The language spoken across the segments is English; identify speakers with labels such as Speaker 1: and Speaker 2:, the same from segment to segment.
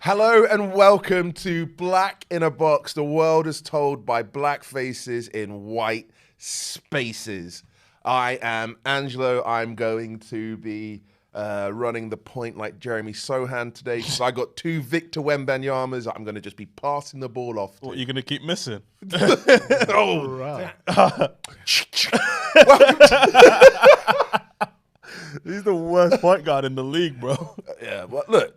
Speaker 1: Hello and welcome to Black in a Box, the world is told by black faces in white spaces. I am Angelo. I'm going to be running the point like Jeremy Sohan today because I got two Victor Wembanyama's. I'm going to just be passing the ball off.
Speaker 2: What, you're going to keep missing?
Speaker 1: Oh,
Speaker 3: Right.
Speaker 2: He's the worst point guard in the league, bro.
Speaker 1: Yeah, well, look.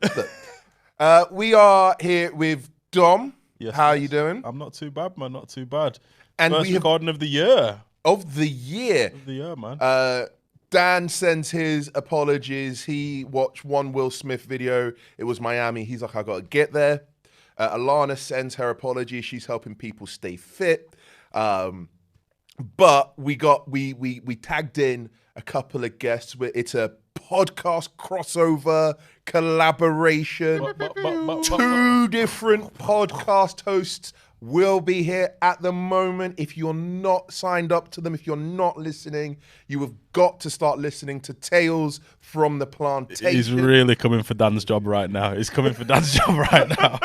Speaker 1: We are here with Dom.
Speaker 2: Yes,
Speaker 1: How are you doing?
Speaker 2: I'm not too bad, man. Not too bad.
Speaker 1: And
Speaker 2: First
Speaker 1: we have
Speaker 2: recording of the year.
Speaker 1: of the year.
Speaker 2: Of the year, man.
Speaker 1: Dan sends his apologies. He watched one Will Smith video. It was Miami. He's like, I got to get there. Alana sends her apology. She's helping people stay fit. But we tagged in a couple of guests. It's a podcast crossover collaboration. Two different podcast hosts will be here at the moment. If you're not signed up to them, if you're not listening, you have got to start listening to Tales from the Plantation.
Speaker 2: He's really coming for Dan's job right now. He's coming for Dan's job right now.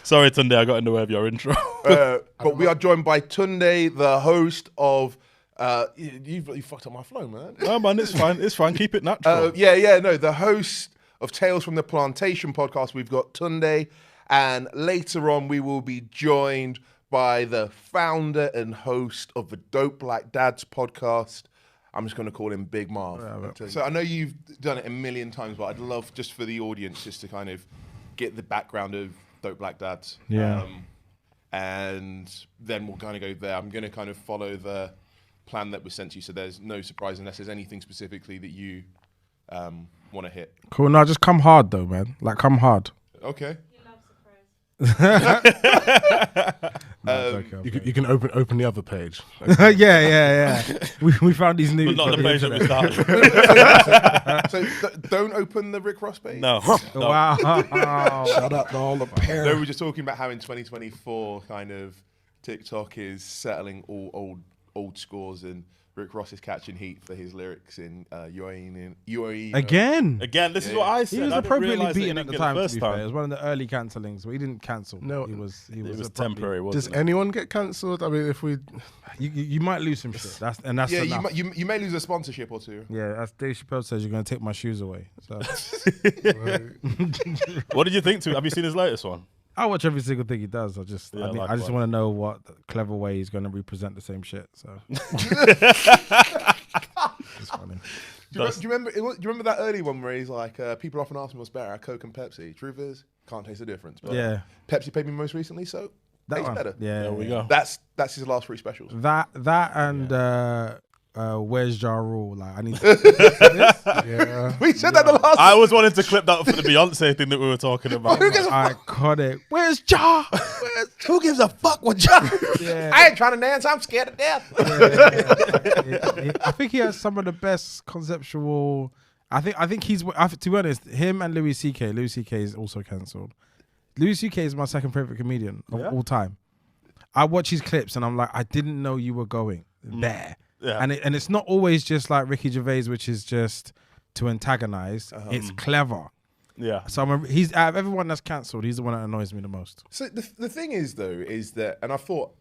Speaker 2: Sorry, Tunde, I got in the way of your intro.
Speaker 1: But we are joined by Tunde, the host of... you fucked up my flow, man.
Speaker 2: No, man, it's fine. It's fine. Keep it natural.
Speaker 1: The host of Tales from the Plantation podcast. We've got Tunde, and later on we will be joined by the founder and host of the Dope Black Dads podcast. I'm just going to call him Big Marv. So I know you've done it a million times, but I'd love just for the audience just to kind of get the background of Dope Black Dads.
Speaker 3: Yeah.
Speaker 1: And then we'll kind of go there. I'm going to kind of follow the plan that was sent to you, so there's no surprise unless there's anything specifically that you want to hit.
Speaker 3: Cool. No, just come hard though, man. Like, come hard.
Speaker 1: Okay.
Speaker 4: You can open the other page.
Speaker 3: yeah. We found these new.
Speaker 2: But not the page that we started.
Speaker 1: So don't open the Rick Ross page.
Speaker 2: No.
Speaker 3: Wow.
Speaker 4: Shout out to all the
Speaker 1: No,
Speaker 4: parents.
Speaker 1: we were just talking about how in 2024 kind of TikTok is settling all old scores, and Rick Ross is catching heat for his lyrics in UAE.
Speaker 3: Again.
Speaker 2: Again, this is what I said.
Speaker 3: He was
Speaker 2: I didn't
Speaker 3: appropriately
Speaker 2: realise that he
Speaker 3: beaten at
Speaker 2: didn't
Speaker 3: the
Speaker 2: get
Speaker 3: time. To
Speaker 2: first
Speaker 3: be fair, it was one of the early cancellings, but he didn't cancel.
Speaker 4: No,
Speaker 3: he was
Speaker 2: It was
Speaker 3: appropriately-
Speaker 2: temporary,
Speaker 4: Does
Speaker 2: wasn't it?
Speaker 4: anyone get cancelled? I mean, if we...
Speaker 3: You might lose some shit. That's
Speaker 1: Yeah,
Speaker 3: enough.
Speaker 1: you may lose a sponsorship or two.
Speaker 3: Yeah, as Dave Chappelle says, you're going to take my shoes away. So
Speaker 2: What did you think to? Have you seen his latest one?
Speaker 3: I watch every single thing he does. I just
Speaker 2: likewise.
Speaker 3: want to know what clever way he's going to represent the same shit. So it's funny.
Speaker 1: Do you remember that early one where he's like, people often ask me what's better, Coke and Pepsi. Truth is, can't taste the difference. But
Speaker 3: Yeah.
Speaker 1: Pepsi paid me most recently, so
Speaker 3: That
Speaker 1: tastes
Speaker 3: one.
Speaker 1: better.
Speaker 3: Yeah,
Speaker 2: There we go.
Speaker 1: That's his last three specials.
Speaker 3: That and Where's Ja Rule? Like, I need to
Speaker 4: Yeah.
Speaker 1: We said that the last
Speaker 2: I was wanting to clip that for the Beyonce thing that we were talking about.
Speaker 3: iconic. Where's Ja?
Speaker 1: Who gives a fuck what John?
Speaker 3: Yeah.
Speaker 1: I ain't trying to dance. I'm scared to death.
Speaker 3: I think he has some of the best conceptual. I think he's. To be honest, him and Louis C.K. Louis C.K. is also cancelled. Louis C.K. is my second favorite comedian of all time. I watch his clips and I'm like, I didn't know you were going there.
Speaker 2: Yeah.
Speaker 3: And it's not always just like Ricky Gervais, which is just to antagonize. It's clever.
Speaker 2: Yeah.
Speaker 3: So he's out of everyone that's cancelled, he's the one that annoys me the most.
Speaker 1: So the thing is, though, is that, and I thought...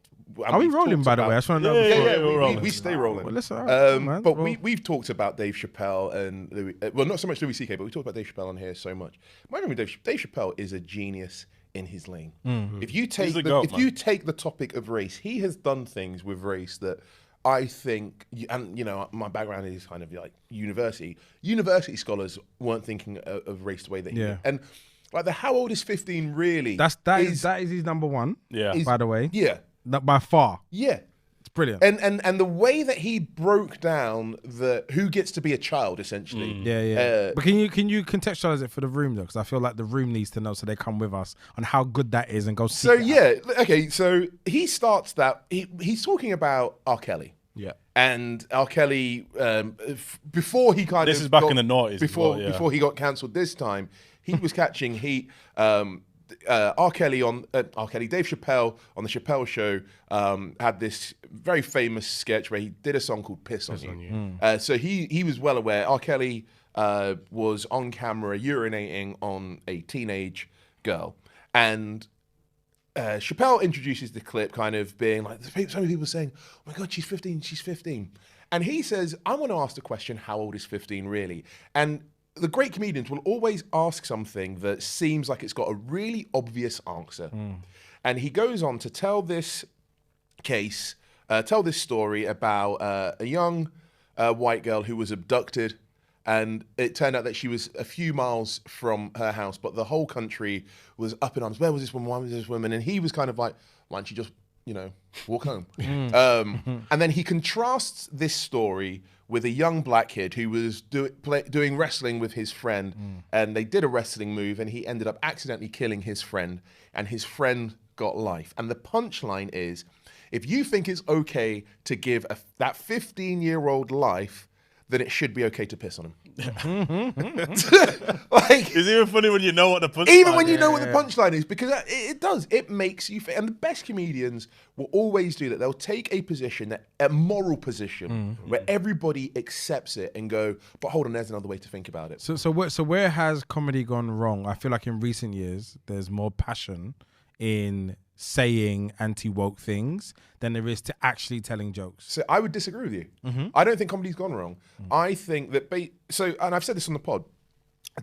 Speaker 3: Are we rolling, by the way? I just want to know.
Speaker 2: Yeah,
Speaker 3: before-
Speaker 2: we're rolling.
Speaker 1: we stay rolling.
Speaker 3: Well, listen, all right, man.
Speaker 1: But
Speaker 3: Well-
Speaker 1: we've talked about Dave Chappelle and Louis... well, not so much Louis C.K., but we talked about Dave Chappelle on here so much. My opinion, Dave Chappelle is a genius in his lane. If you take you take the topic of race, he has done things with race that I think, and you know, my background is kind of like university. University scholars weren't thinking of race the way that he did. And like the How Old Is 15 really...
Speaker 3: That is his number one.
Speaker 2: Yeah.
Speaker 3: By the way.
Speaker 1: Yeah.
Speaker 3: That by far.
Speaker 1: Yeah.
Speaker 3: It's brilliant.
Speaker 1: And the way that he broke down the who gets to be a child, essentially.
Speaker 3: Yeah. But can you contextualize it for the room though? Because I feel like the room needs to know, so they come with us on how good that is and go see.
Speaker 1: So yeah, okay. So he starts that he's talking about R. Kelly.
Speaker 4: Yeah.
Speaker 1: And R. Kelly, before he kind of...
Speaker 2: This is back in the noughties.
Speaker 1: Before he got cancelled this time, he was catching heat. R. Kelly, Dave Chappelle on the Chappelle Show had this very famous sketch where he did a song called Piss on You. So he was well aware. R. Kelly was on camera urinating on a teenage girl. And Chappelle introduces the clip kind of being like, so many people saying, oh my God, she's 15, she's 15. And he says, I want to ask the question, how old is 15 really? And the great comedians will always ask something that seems like it's got a really obvious answer. And he goes on to tell this story about a young white girl who was abducted, and it turned out that she was a few miles from her house, but the whole country was up in arms. Where was this woman? Why was this woman? And he was kind of like, why don't you just, walk home? And then he contrasts this story with a young black kid who was doing wrestling with his friend, and they did a wrestling move, and he ended up accidentally killing his friend, and his friend got life. And the punchline is, if you think it's okay to give that 15-year-old life, then it should be okay to piss on him.
Speaker 2: It's even funny when you know what the punchline is.
Speaker 1: Even when you know what the punchline is, because it does. It makes you and the best comedians will always do that. They'll take a position, a moral position, where everybody accepts it and go, but hold on, there's another way to think about it.
Speaker 3: So where has comedy gone wrong? I feel like in recent years, there's more passion in saying anti-woke things than there is to actually telling jokes.
Speaker 1: So I would disagree with you. I don't think comedy's gone wrong. I think that, and I've said this on the pod,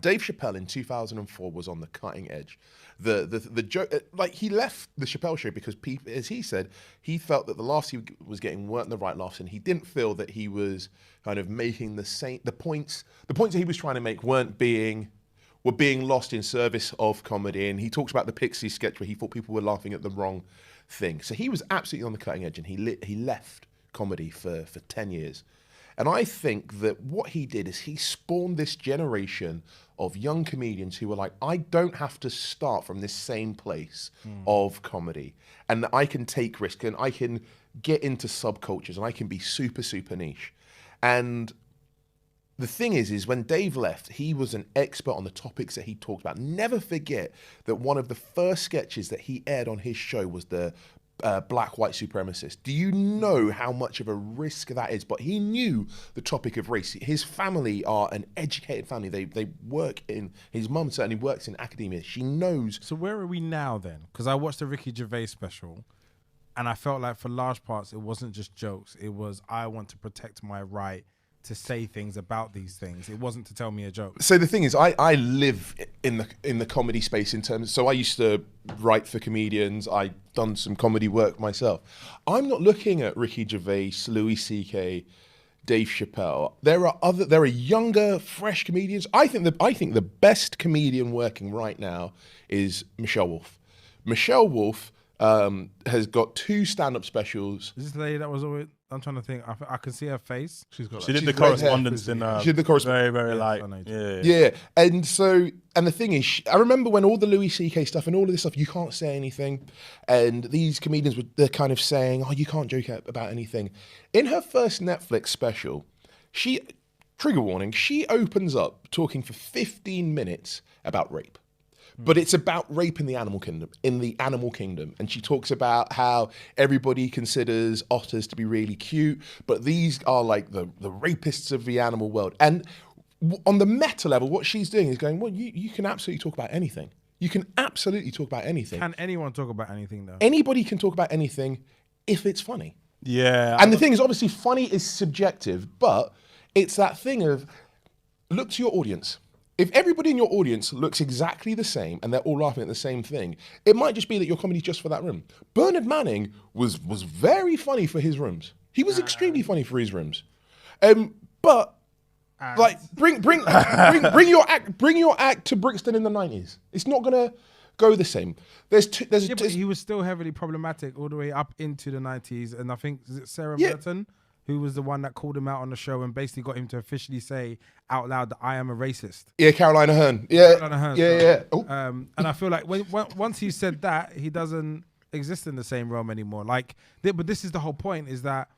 Speaker 1: Dave Chappelle in 2004 was on the cutting edge. The joke, like he left the Chappelle show because people, as he said, he felt that the laughs he was getting weren't the right laughs, and he didn't feel that he was kind of making the points that he was trying to make were being lost in service of comedy. And he talks about the Pixies sketch where he thought people were laughing at the wrong thing. So he was absolutely on the cutting edge, and he left comedy for 10 years. And I think that what he did is he spawned this generation of young comedians who were like, I don't have to start from this same place of comedy, and that I can take risk and I can get into subcultures and I can be super, super niche. And the thing is when Dave left, he was an expert on the topics that he talked about. Never forget that one of the first sketches that he aired on his show was the black white supremacist. Do you know how much of a risk that is? But he knew the topic of race. His family are an educated family. They work in, his mum certainly works in academia. She knows.
Speaker 3: So where are we now then? Because I watched the Ricky Gervais special, and I felt like for large parts it wasn't just jokes. It was, I want to protect my right to say things about these things. It wasn't to tell me a joke.
Speaker 1: So the thing is, I live in the comedy space in terms. So I used to write for comedians. I've done some comedy work myself. I'm not looking at Ricky Gervais, Louis C.K., Dave Chappelle. There are younger, fresh comedians. I think the best comedian working right now is Michelle Wolf. Michelle Wolf has got 2 stand-up specials.
Speaker 3: Is this the lady that was always? I'm trying to think. I can see her face.
Speaker 2: She did the correspondence in. She did the correspondence. Very light.
Speaker 1: Yeah. And the thing is, I remember when all the Louis C.K. stuff and all of this stuff, you can't say anything, and these comedians they're kind of saying, oh, you can't joke about anything. In her first Netflix special, trigger warning, she opens up talking for 15 minutes about rape. But it's about rape in the animal kingdom. And she talks about how everybody considers otters to be really cute, but these are like the rapists of the animal world. And on the meta level, what she's doing is going, well, you can absolutely talk about anything. You can absolutely talk about anything.
Speaker 3: Can anyone talk about anything, though?
Speaker 1: Anybody can talk about anything if it's funny.
Speaker 2: Yeah.
Speaker 1: And the thing is, obviously, funny is subjective, but it's that thing of look to your audience. If everybody in your audience looks exactly the same and they're all laughing at the same thing, it might just be that your comedy's just for that room. Bernard Manning was very funny for his rooms. He was extremely funny for his rooms. But like bring your act to Brixton in the 90s. It's not gonna go the same.
Speaker 3: But he was still heavily problematic all the way up into the 90s, and I think is it Sarah Merton who was the one that called him out on the show and basically got him to officially say out loud that I am a racist.
Speaker 1: Yeah, Carolina Hearn. Yeah, Carolina Hearn, yeah. Oh.
Speaker 3: And I feel like once he said that, he doesn't exist in the same realm anymore. But this is the whole point: is that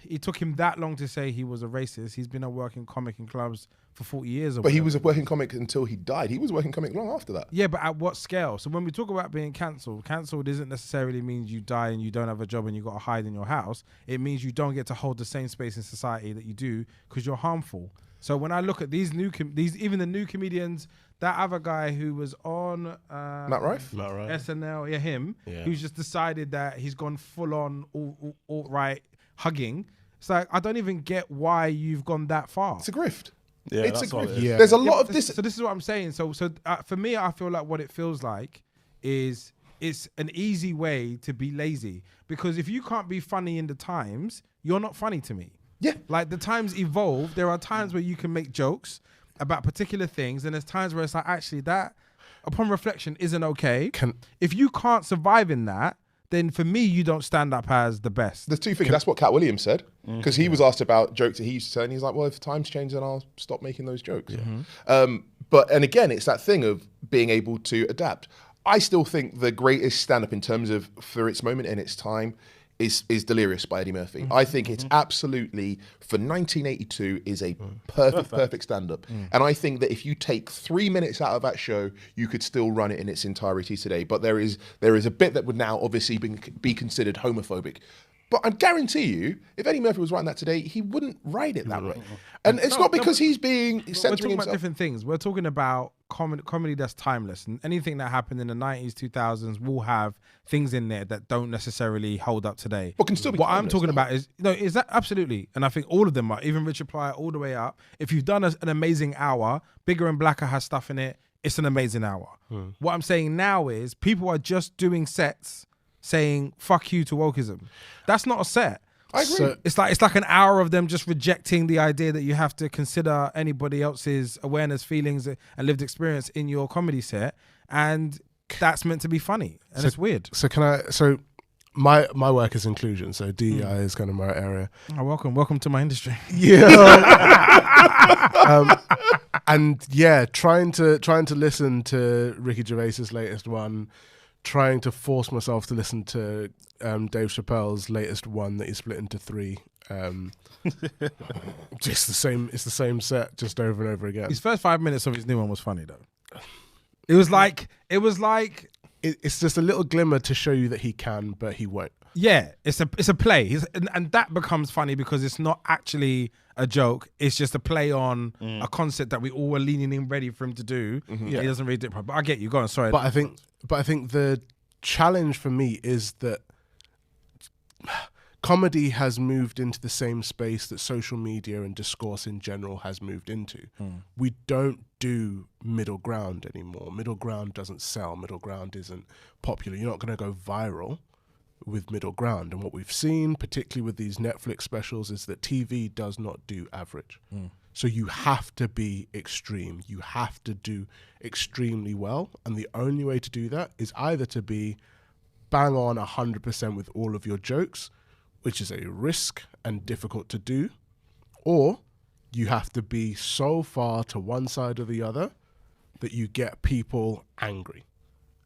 Speaker 3: it took him that long to say he was a racist. He's been a working comic in clubs for 40 years.
Speaker 1: But he was a working comic until he died. He was a working comic long after that.
Speaker 3: Yeah, but at what scale? So when we talk about being cancelled doesn't necessarily mean you die and you don't have a job and you got to hide in your house. It means you don't get to hold the same space in society that you do because you're harmful. So when I look at these even the new comedians, that other guy who was on
Speaker 1: Matt Rife?
Speaker 3: SNL, him, who's just decided that he's gone full on all right hugging. It's like, I don't even get why you've gone that far.
Speaker 1: It's a grift.
Speaker 2: Yeah,
Speaker 1: it's a
Speaker 2: grift.
Speaker 1: Yeah. There's a lot of this.
Speaker 3: So this is what I'm saying. So for me, I feel like what it feels like is it's an easy way to be lazy, because if you can't be funny in the times, you're not funny to me.
Speaker 1: Yeah.
Speaker 3: Like, the times evolve. There are times where you can make jokes about particular things, and there's times where it's like, actually, that, upon reflection, isn't okay. If you can't survive in that, then for me, you don't stand up as the best.
Speaker 1: There's two things. That's what Cat Williams said, because he was asked about jokes that he used to say, and he's like, well, if times change, then I'll stop making those jokes. And again, it's that thing of being able to adapt. I still think the greatest stand-up in terms of, for its moment in its time, is Delirious by Eddie Murphy. I think it's absolutely, for 1982, is a perfect stand-up. And I think that if you take 3 minutes out of that show, you could still run it in its entirety today. But there is a bit that would now obviously be considered homophobic. But I guarantee you, if Eddie Murphy was writing that today, he wouldn't write it that way. And it's not because he's being censoring himself.
Speaker 3: We're talking about different things. We're talking about comedy that's timeless. And anything that happened in the 90s, 2000s will have things in there that don't necessarily hold up today.
Speaker 1: But can still be
Speaker 3: what
Speaker 1: timeless,
Speaker 3: I'm talking about is that absolutely. And I think all of them are, even Richard Pryor all the way up. If you've done an amazing hour, Bigger and Blacker has stuff in it, it's an amazing hour. What I'm saying now is people are just doing sets saying fuck you to wokeism. That's not a set.
Speaker 1: I agree.
Speaker 3: So it's like an hour of them just rejecting the idea that you have to consider anybody else's awareness, feelings, and lived experience in your comedy set, and that's meant to be funny, and it's weird.
Speaker 4: So my work is inclusion, so DEI is kind of my area.
Speaker 3: Oh, welcome to my industry.
Speaker 4: And yeah, trying to listen to Ricky Gervais's latest one, trying to force myself to listen to Dave Chappelle's latest one that he split into 3. Just the same. It's the same set, just over and over again.
Speaker 3: His first 5 minutes of his new one was funny though. It was like
Speaker 4: it's just a little glimmer to show you that he can, but he won't.
Speaker 3: Yeah, it's a play, and that becomes funny because it's not actually a joke. It's just a play on a concept that we all were leaning in ready for him to do. He doesn't really do it properly. But I get you. Go on. Sorry.
Speaker 4: But I think the challenge for me is that comedy has moved into the same space that social media and discourse in general has moved into. We don't do middle ground anymore. Middle ground doesn't sell. Middle ground isn't popular. You're not going to go viral with middle ground. And what we've seen, particularly with these Netflix specials, is that TV does not do average. So you have to be extreme. You have to do extremely well. And the only way to do that is either to be bang on 100% with all of your jokes, which is a risk and difficult to do, or you have to be so far to one side or the other that you get people angry.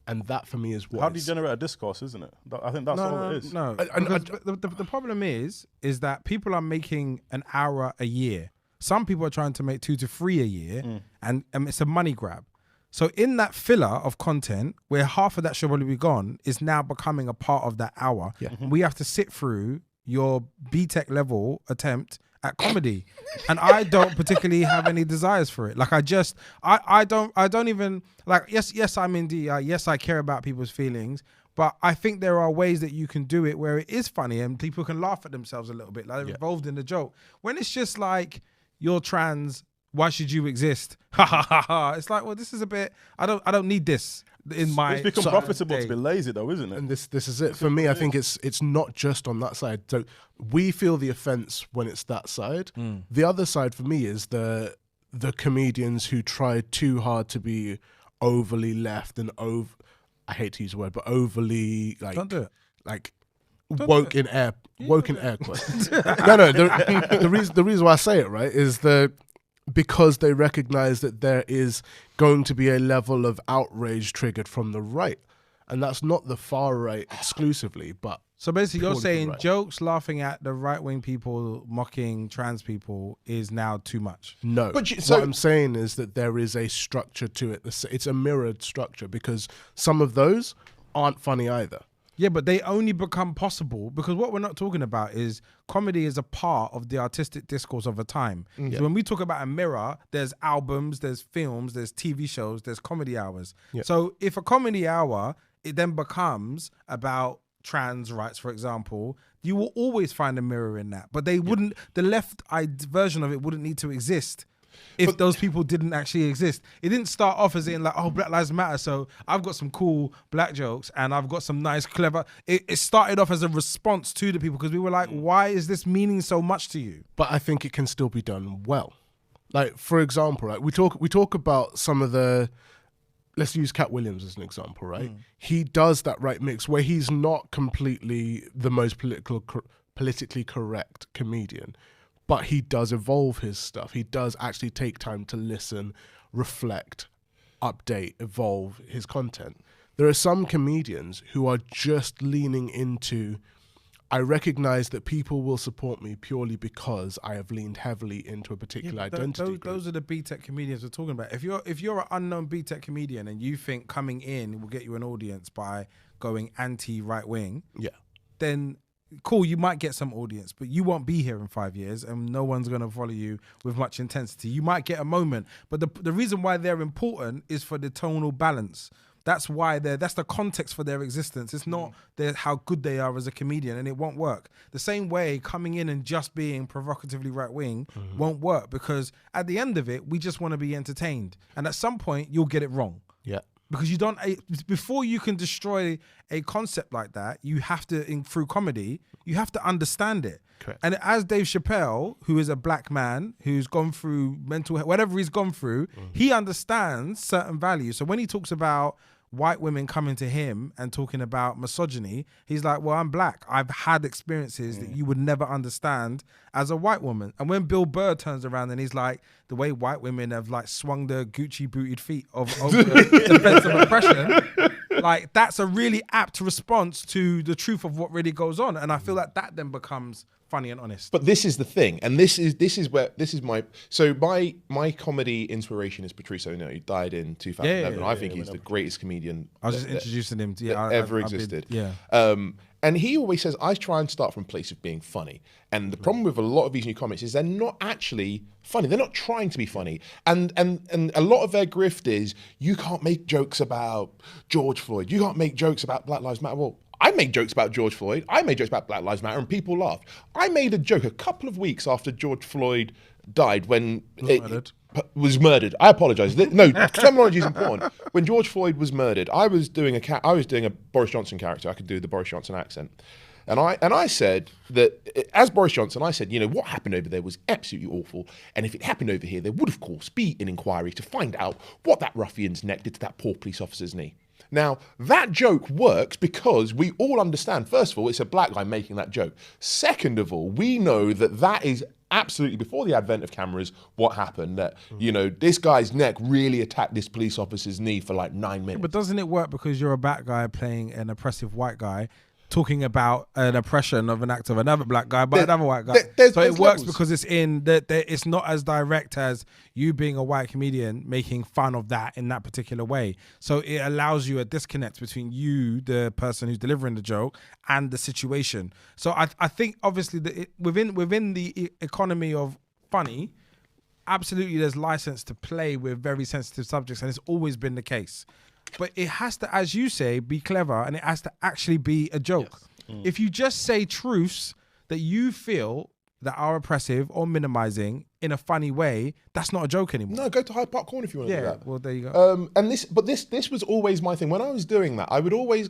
Speaker 4: And that for me is what.
Speaker 2: How do you generate a discourse, isn't it? I think that's all it is.
Speaker 3: No, the problem is that people are making an hour a year. Some people are trying to make 2 to 3 a year, and it's a money grab. So in that filler of content, where half of that should probably be gone, is now becoming a part of that hour. We have to sit through your BTEC level attempt at comedy, and I don't particularly have any desires for it. Like I don't even like. Yes, I'm in DEI. Yes, I care about people's feelings, but I think there are ways that you can do it where it is funny and people can laugh at themselves a little bit, like they're involved in the joke. When it's just like, you're trans, why should you exist? Ha ha ha ha. It's like, well, this is a bit. I don't need this in my.
Speaker 2: It's become profitable to be lazy, though, isn't it?
Speaker 4: And this is it for me. I think it's not just on that side. So we feel the offense when it's that side. The other side for me is the comedians who try too hard to be overly left and I hate to use the word, but overly like. Don't do it. Like. Woke in air quotes. No. The reason why I say it right is because they recognize that there is going to be a level of outrage triggered from the right, and that's not the far right exclusively, but.
Speaker 3: So basically, you're saying jokes laughing at the right wing people mocking trans people is now too much.
Speaker 4: No, what I'm saying is that there is a structure to it. It's a mirrored structure because some of those aren't funny either.
Speaker 3: Yeah, but they only become possible because what we're not talking about is comedy is a part of the artistic discourse of a time.
Speaker 1: Yeah.
Speaker 3: So when we talk about a mirror, there's albums, there's films, there's TV shows, there's comedy hours.
Speaker 4: Yeah.
Speaker 3: So if a comedy hour, it then becomes about trans rights, for example, you will always find a mirror in that. But they wouldn't, the left version of it wouldn't need to exist if those people didn't actually exist. It didn't start off as in like, oh, Black Lives Matter, so I've got some cool black jokes and I've got some nice, clever... It started off as a response to the people because we were like, why is this meaning so much to you?
Speaker 4: But I think it can still be done well. Like, for example, right, we talk about some of the... Let's use Cat Williams as an example, right? He does that right mix where he's not completely the most politically correct comedian, but he does evolve his stuff. He does actually take time to listen, reflect, update, evolve his content. There are some comedians who are just leaning into, I recognize that people will support me purely because I have leaned heavily into a particular identity.
Speaker 3: Those are the B-Tech comedians we're talking about. If you're an unknown B-Tech comedian and you think coming in will get you an audience by going anti-right wing, then cool, you might get some audience, but you won't be here in 5 years and no one's going to follow you with much intensity. You might get a moment, but the reason why they're important is for the tonal balance. That's why that's the context for their existence. It's not how good they are as a comedian, and it won't work. The same way coming in and just being provocatively right-wing won't work, because at the end of it, we just want to be entertained. And at some point, you'll get it wrong.
Speaker 4: Yeah.
Speaker 3: Because you don't, before you can destroy a concept like that, you have to, through comedy, you have to understand it.
Speaker 4: Correct.
Speaker 3: And as Dave Chappelle, who is a black man who's gone through mental health, whatever he's gone through, he understands certain values. So when he talks about white women coming to him and talking about misogyny, he's like, well, I'm black. I've had experiences that you would never understand as a white woman. And when Bill Burr turns around and he's like, the way white women have like swung their Gucci booted feet over the defense of oppression, like that's a really apt response to the truth of what really goes on. And I feel like that then becomes funny and honest.
Speaker 1: But this is the thing, and this is my comedy inspiration is Patrice O'Neal. He died in 2011. I think he's the greatest comedian
Speaker 3: I was just introducing him to
Speaker 1: ever existed. And he always says, I try and start from a place of being funny. And the problem with a lot of these new comics is they're not actually funny. They're not trying to be funny. And a lot of their grift is, you can't make jokes about George Floyd. You can't make jokes about Black Lives Matter. Well, I make jokes about George Floyd. I made jokes about Black Lives Matter, and people laughed. I made a joke a couple of weeks after George Floyd died when was murdered. I apologize. No, terminology is important. When George Floyd was murdered, I was doing a Boris Johnson character. I could do the Boris Johnson accent. And I said that, as Boris Johnson, I said, what happened over there was absolutely awful. And if it happened over here, there would, of course, be an inquiry to find out what that ruffian's neck did to that poor police officer's knee. Now, that joke works because we all understand, first of all, it's a black guy making that joke. Second of all, we know that is absolutely, before the advent of cameras, what happened. That, this guy's neck really attacked this police officer's knee for like 9 minutes.
Speaker 3: But doesn't it work because you're a black guy playing an oppressive white guy, talking about an oppression of an act of another black guy by another white guy? So it works levels. Because it's it's not as direct as you being a white comedian making fun of that in that particular way. So it allows you a disconnect between you, the person who's delivering the joke, and the situation. So I think obviously that within the economy of funny, absolutely there's license to play with very sensitive subjects, and it's always been the case. But it has to, as you say, be clever, and it has to actually be a joke. Yes. If you just say truths that you feel that are oppressive or minimizing in a funny way, that's not a joke anymore.
Speaker 1: No, go to Hyde Park Corner if you want to do that.
Speaker 3: Yeah, well, there you go.
Speaker 1: But this was always my thing. When I was doing that, I would always,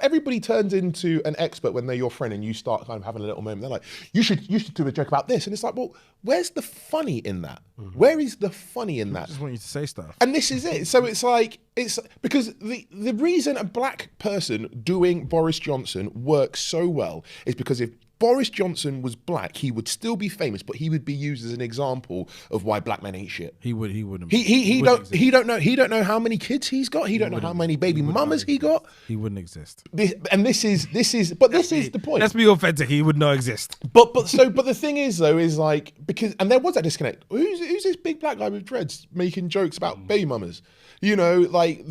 Speaker 1: everybody turns into an expert when they're your friend and you start kind of having a little moment. They're like, you should do a joke about this. And it's like, well, where's the funny in that? Mm-hmm. Where is the funny in that?
Speaker 3: I just want you to say stuff.
Speaker 1: And this is it. So it's like, it's because the reason a black person doing Boris Johnson works so well is because if Boris Johnson was black, he would still be famous, but he would be used as an example of why black men hate shit.
Speaker 3: He wouldn't.
Speaker 1: He don't know how many kids he's got. He don't know how many baby mamas he got.
Speaker 3: He wouldn't exist.
Speaker 1: This is the point.
Speaker 3: Let's be authentic. He would not exist.
Speaker 1: But the thing is though, is like, and there was that disconnect. Who's this big black guy with dreads making jokes about baby mamas? You know, like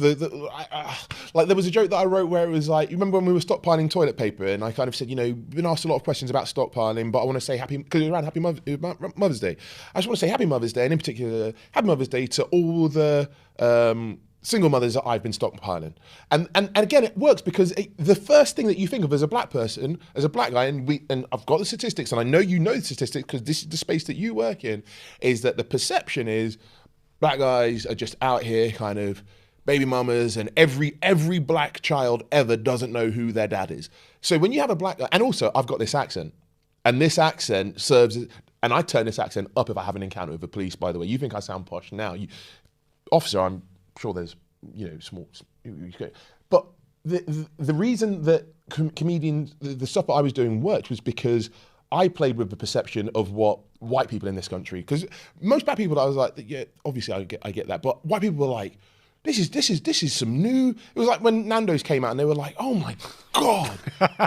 Speaker 1: like there was a joke that I wrote where it was like, you remember when we were stockpiling toilet paper, and I kind of said, you know, been asked a lot of questions about stockpiling, but I want to say because it was around Happy Mother's Day. I just want to say Happy Mother's Day, and in particular, Happy Mother's Day to all the single mothers that I've been stockpiling. And again, it works because the first thing that you think of as a black person, as a black guy, and I've got the statistics, and I know you know the statistics because this is the space that you work in, is that the perception is black guys are just out here kind of baby mamas, and every black child ever doesn't know who their dad is. So when you have a black guy, and also I've got this accent, and this accent serves, and I turn this accent up if I have an encounter with the police, by the way. You think I sound posh now. Officer, I'm sure there's, you know, small, but the reason that comedians, the stuff that I was doing worked was because I played with the perception of what white people in this country, because most black people, I was like, yeah, obviously I get that, but white people were like, this is some new. It was like when Nando's came out and they were like, oh my God,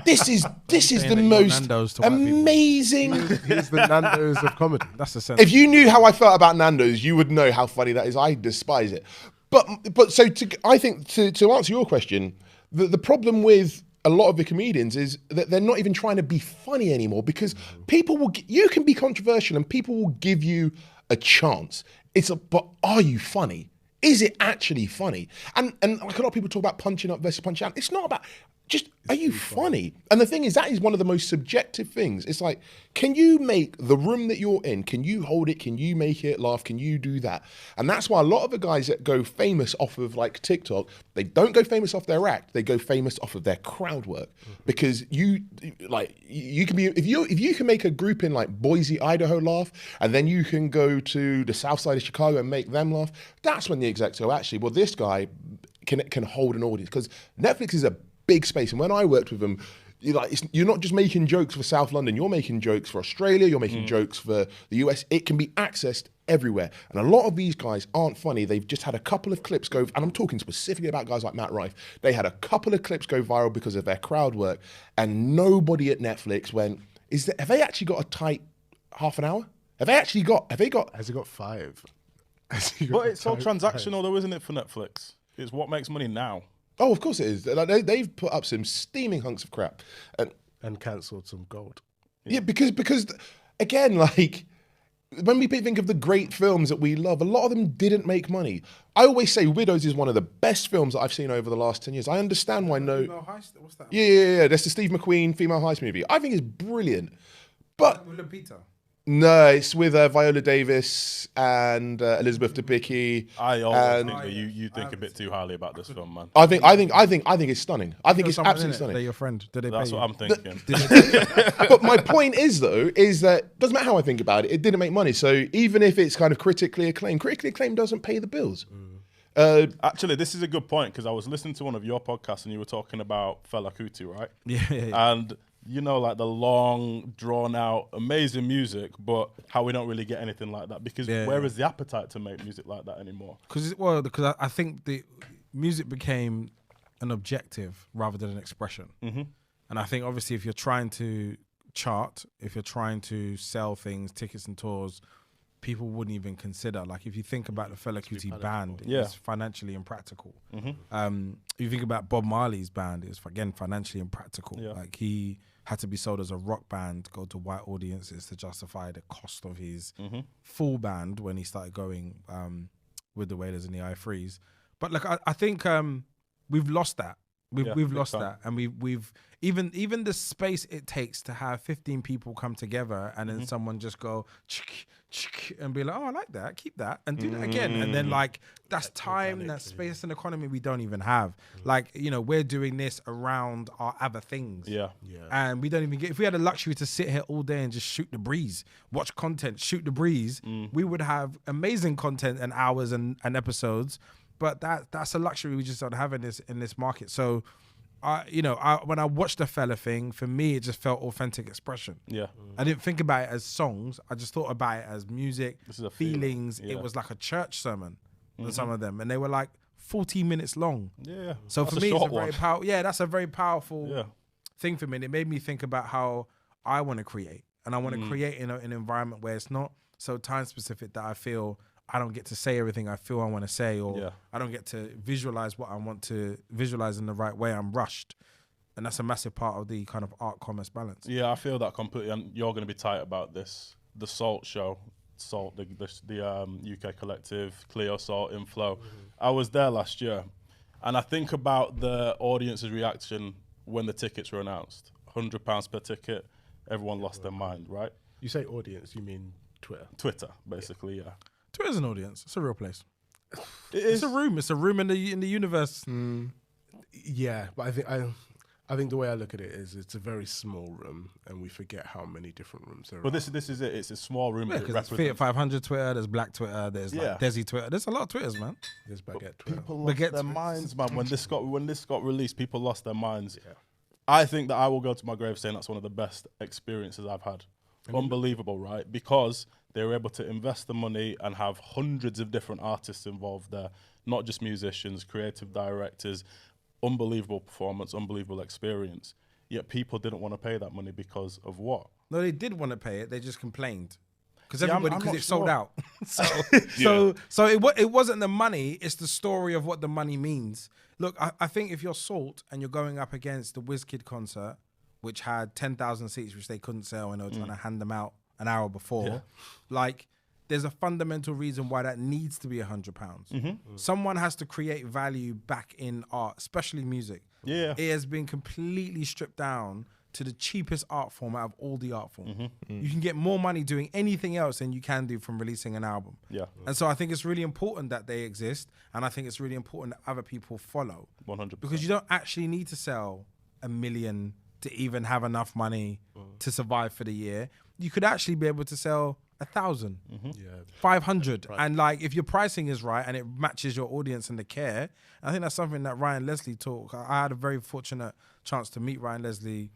Speaker 1: this is the most amazing.
Speaker 4: He's the Nando's of comedy.
Speaker 3: That's the sense.
Speaker 1: If you knew how I felt about Nando's, you would know how funny that is. I despise it. But so I think to answer your question, the problem with a lot of the comedians is that they're not even trying to be funny anymore, because you can be controversial and people will give you a chance. But are you funny? Is it actually funny? And like a lot of people talk about punching up versus punching out. It's not about are you funny? And the thing is, that is one of the most subjective things. It's like, can you make the room that you're in, can you hold it? Can you make it laugh? Can you do that? And that's why a lot of the guys that go famous off of like TikTok, they don't go famous off their act. They go famous off of their crowd work. Because you can be, if you can make a group in like Boise, Idaho laugh, and then you can go to the south side of Chicago and make them laugh, that's when the execs go, actually, well, this guy can hold an audience. Because Netflix is a big space, and when I worked with them, you're not just making jokes for South London, you're making jokes for Australia, you're making jokes for the US. It can be accessed everywhere, and a lot of these guys aren't funny. They've just had a couple of clips go, and I'm talking specifically about guys like Matt Rife. They had a couple of clips go viral because of their crowd work, and nobody at Netflix went, have they actually got a tight half an hour? Have they got
Speaker 4: 5?
Speaker 2: But it's so transactional though, isn't it, for Netflix? It's what makes money now.
Speaker 1: Oh, of course it is. Like, they've put up some steaming hunks of crap
Speaker 4: and cancelled some gold.
Speaker 1: Yeah, because again, like when we think of the great films that we love, a lot of them didn't make money. I always say Widows is one of the best films that I've seen over the last 10 years. I understand why
Speaker 3: Female heist? What's that?
Speaker 1: Yeah. That's the Steve McQueen female heist movie. I think it's brilliant. But
Speaker 3: Lupita.
Speaker 1: No, it's with Viola Davis and Elizabeth Debicki.
Speaker 2: I always think that you think a bit too highly about this film, man.
Speaker 1: I think it's stunning. I think it's absolutely stunning.
Speaker 3: They're your friend.
Speaker 2: That's what I'm thinking.
Speaker 1: But my point is that doesn't matter how I think about it. It didn't make money. So even if it's kind of critically acclaimed doesn't pay the bills.
Speaker 2: Actually, this is a good point, because I was listening to one of your podcasts and you were talking about Fela Kuti, right?
Speaker 3: Yeah.
Speaker 2: And you know, like the long, drawn-out, amazing music, but how we don't really get anything like that, because where is the appetite to make music like that anymore?
Speaker 3: Because I think the music became an objective rather than an expression. Mm-hmm. And I think obviously if you're trying to chart, if you're trying to sell things, tickets and tours, people wouldn't even consider. Like if you think about the Fela Kuti band, it's financially impractical. Mm-hmm. If you think about Bob Marley's band, it's again financially impractical. Yeah. Like he had to be sold as a rock band, go to white audiences to justify the cost of his full band when he started going with the Wailers and the I3s. But like I think we've lost that. We've lost that, and we've even the space it takes to have 15 people come together and then someone just go and be like, oh, I like that, keep that, and do that again, and then like that's time, that space and economy we don't even have. Like, you know, we're doing this around our other things, and we don't even get. If we had the luxury to sit here all day and just shoot the breeze, watch content, shoot the breeze, we would have amazing content and hours and episodes. But that's a luxury we just don't have in this market. So, when I watched the Fela thing, for me it just felt authentic expression. Yeah, I didn't think about it as songs. I just thought about it as music, feelings. Yeah. It was like a church sermon for some of them, and they were like 40 minutes long. Yeah. So that's for me, it's a very powerful. Yeah, that's a very powerful thing for me. And it made me think about how I want to create. and I want to create an environment where it's not so time specific that I feel I don't get to say everything I feel I want to say, or I don't get to visualize what I want to visualize in the right way. I'm rushed. And that's a massive part of the kind of art commerce balance.
Speaker 2: Yeah, I feel that completely. And you're going to be tight about this. The Salt show, Salt, the UK collective, Cleo, Salt, Inflow. I was there last year. And I think about the audience's reaction when the tickets were announced. £100 per ticket. Everyone lost their mind, right?
Speaker 4: You say audience, you mean Twitter?
Speaker 2: Twitter, basically, yeah.
Speaker 3: Twitter's an audience. It's a real place. It's a room. It's a room in the universe.
Speaker 4: Yeah, but I think the way I look at it is it's a very small room, and we forget how many different rooms there are.
Speaker 2: But this is it. It's a small room.
Speaker 3: Yeah, because there's 500 Twitter, there's Black Twitter, there's like Desi Twitter. There's a lot of Twitters, man.
Speaker 4: There's Baguette Twitter.
Speaker 2: People lost their minds, man. When this got released, people lost their minds. Yeah. I think that I will go to my grave saying that's one of the best experiences I've had. Unbelievable, right? Because they were able to invest the money and have hundreds of different artists involved there, not just musicians, creative directors. Unbelievable performance, unbelievable experience. Yet people didn't want to pay that money because of what?
Speaker 3: No, they did want to pay it. They just complained because it sold out. So it wasn't the money. It's the story of what the money means. Look, I think if you're Salt and you're going up against the WizKid concert, which had 10,000 seats, which they couldn't sell, and they were trying to hand them out an hour before, like. There's a fundamental reason why that needs to be £100. Someone has to create value back in art, especially music.
Speaker 2: Yeah.
Speaker 3: It has been completely stripped down to the cheapest art form out of all the art forms. You can get more money doing anything else than you can do from releasing an album.
Speaker 2: Yeah.
Speaker 3: And so I think it's really important that they exist, and I think it's really important that other people follow.
Speaker 2: 100%.
Speaker 3: Because you don't actually need to sell 1 million to even have enough money to survive for the year. You could actually be able to sell 1,000, 500, and like if your pricing is right and it matches your audience and the care, I think that's something that Ryan Leslie taught. I had a very fortunate chance to meet Ryan Leslie.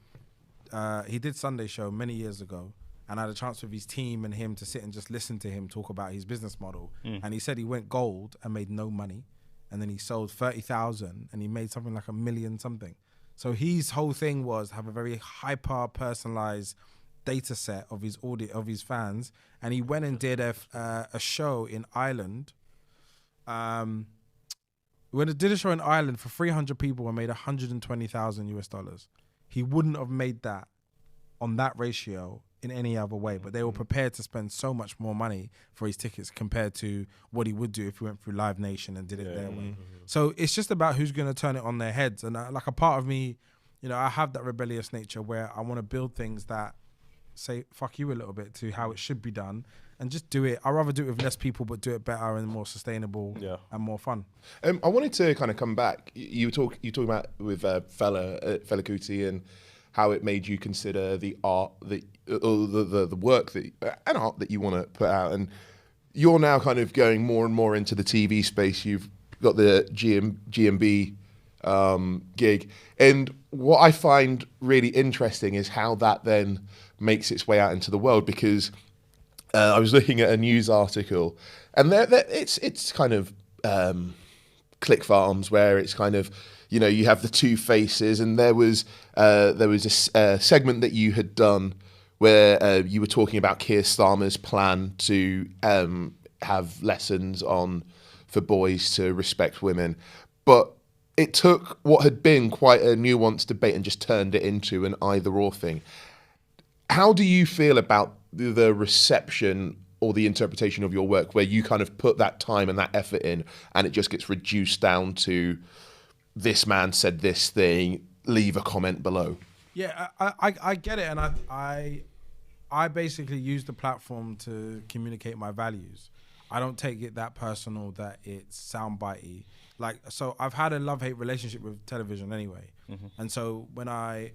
Speaker 3: He did Sunday Show many years ago, and I had a chance with his team and him to sit and just listen to him talk about his business model. And he said he went gold and made no money, and then he sold 30,000 and he made something like $1 million something. So his whole thing was have a very hyper personalized data set of his of his fans, and he went and did a show in Ireland. When it did a show in Ireland for 300 people and made $120,000 US. He wouldn't have made that on that ratio in any other way, but they were prepared to spend so much more money for his tickets compared to what he would do if he went through Live Nation and did it their way. So it's just about who's going to turn it on their heads. And like a part of me, you know, I have that rebellious nature where I want to build things that say fuck you a little bit to how it should be done and just do it. I'd rather do it with less people but do it better and more sustainable and more fun.
Speaker 1: I wanted to kind of come back. You talk about with Fela Kuti and how it made you consider the art that or the work that and art that you want to put out, and you're now kind of going more and more into the TV space. You've got the GMB gig, and what I find really interesting is how that then makes its way out into the world, because I was looking at a news article, and it's kind of click farms where it's kind of, you know, you have the two faces, and there was a segment that you had done where you were talking about Keir Starmer's plan to have lessons for boys to respect women, but it took what had been quite a nuanced debate and just turned it into an either-or thing. How do you feel about the reception or the interpretation of your work where you kind of put that time and that effort in and it just gets reduced down to this man said this thing, leave a comment below?
Speaker 3: Yeah, I get it, and I basically use the platform to communicate my values. I don't take it that personal that it's soundbitey. Like, so I've had a love-hate relationship with television anyway. And so when I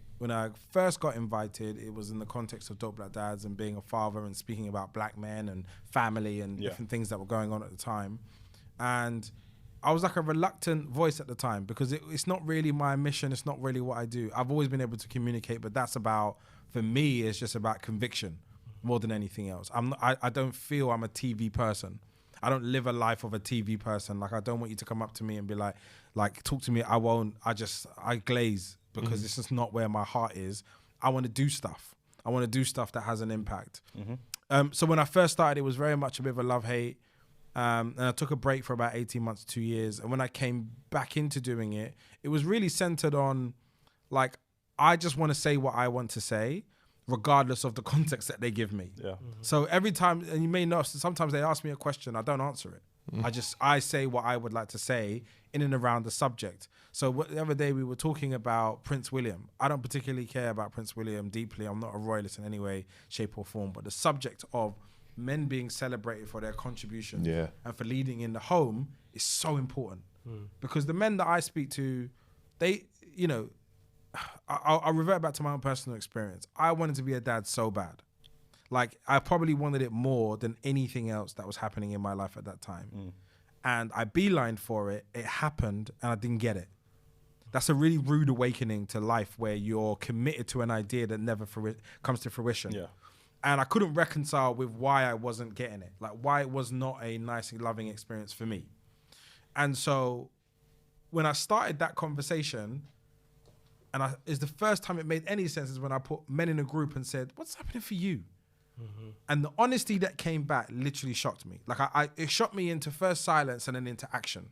Speaker 3: first got invited, it was in the context of Dope Black Dads and being a father and speaking about black men and family and different things that were going on at the time. And I was like a reluctant voice at the time because it's not really my mission. It's not really what I do. I've always been able to communicate, but that's about, for me, it's just about conviction more than anything else. I don't feel I'm a TV person. I don't live a life of a TV person. Like, I don't want you to come up to me and be like talk to me. I won't. I glaze because it's just not where my heart is. I want to do stuff. I want to do stuff that has an impact. So when I first started, it was very much a bit of a love-hate. And I took a break for about 18 months, 2 years. And when I came back into doing it, it was really centered on, like, I just want to say what I want to say, regardless of the context that they give me. Yeah. So every time, and you may know, sometimes they ask me a question, I don't answer it. I say what I would like to say in and around the subject. So the other day we were talking about Prince William. I don't particularly care about Prince William deeply. I'm not a royalist in any way, shape or form, but the subject of men being celebrated for their contribution and for leading in the home is so important. Because the men that I speak to, they, you know, I'll revert back to my own personal experience. I wanted to be a dad so bad. Like, I probably wanted it more than anything else that was happening in my life at that time. And I beelined for it. It happened, and I didn't get it. That's a really rude awakening to life, where you're committed to an idea that never comes to fruition. Yeah. And I couldn't reconcile with why I wasn't getting it. Like, why it was not a nice, loving experience for me. And so when I started that conversation, and it's the first time it made any sense is when I put men in a group and said, what's happening for you? And the honesty that came back literally shocked me. Like, it shocked me into first silence and then into action.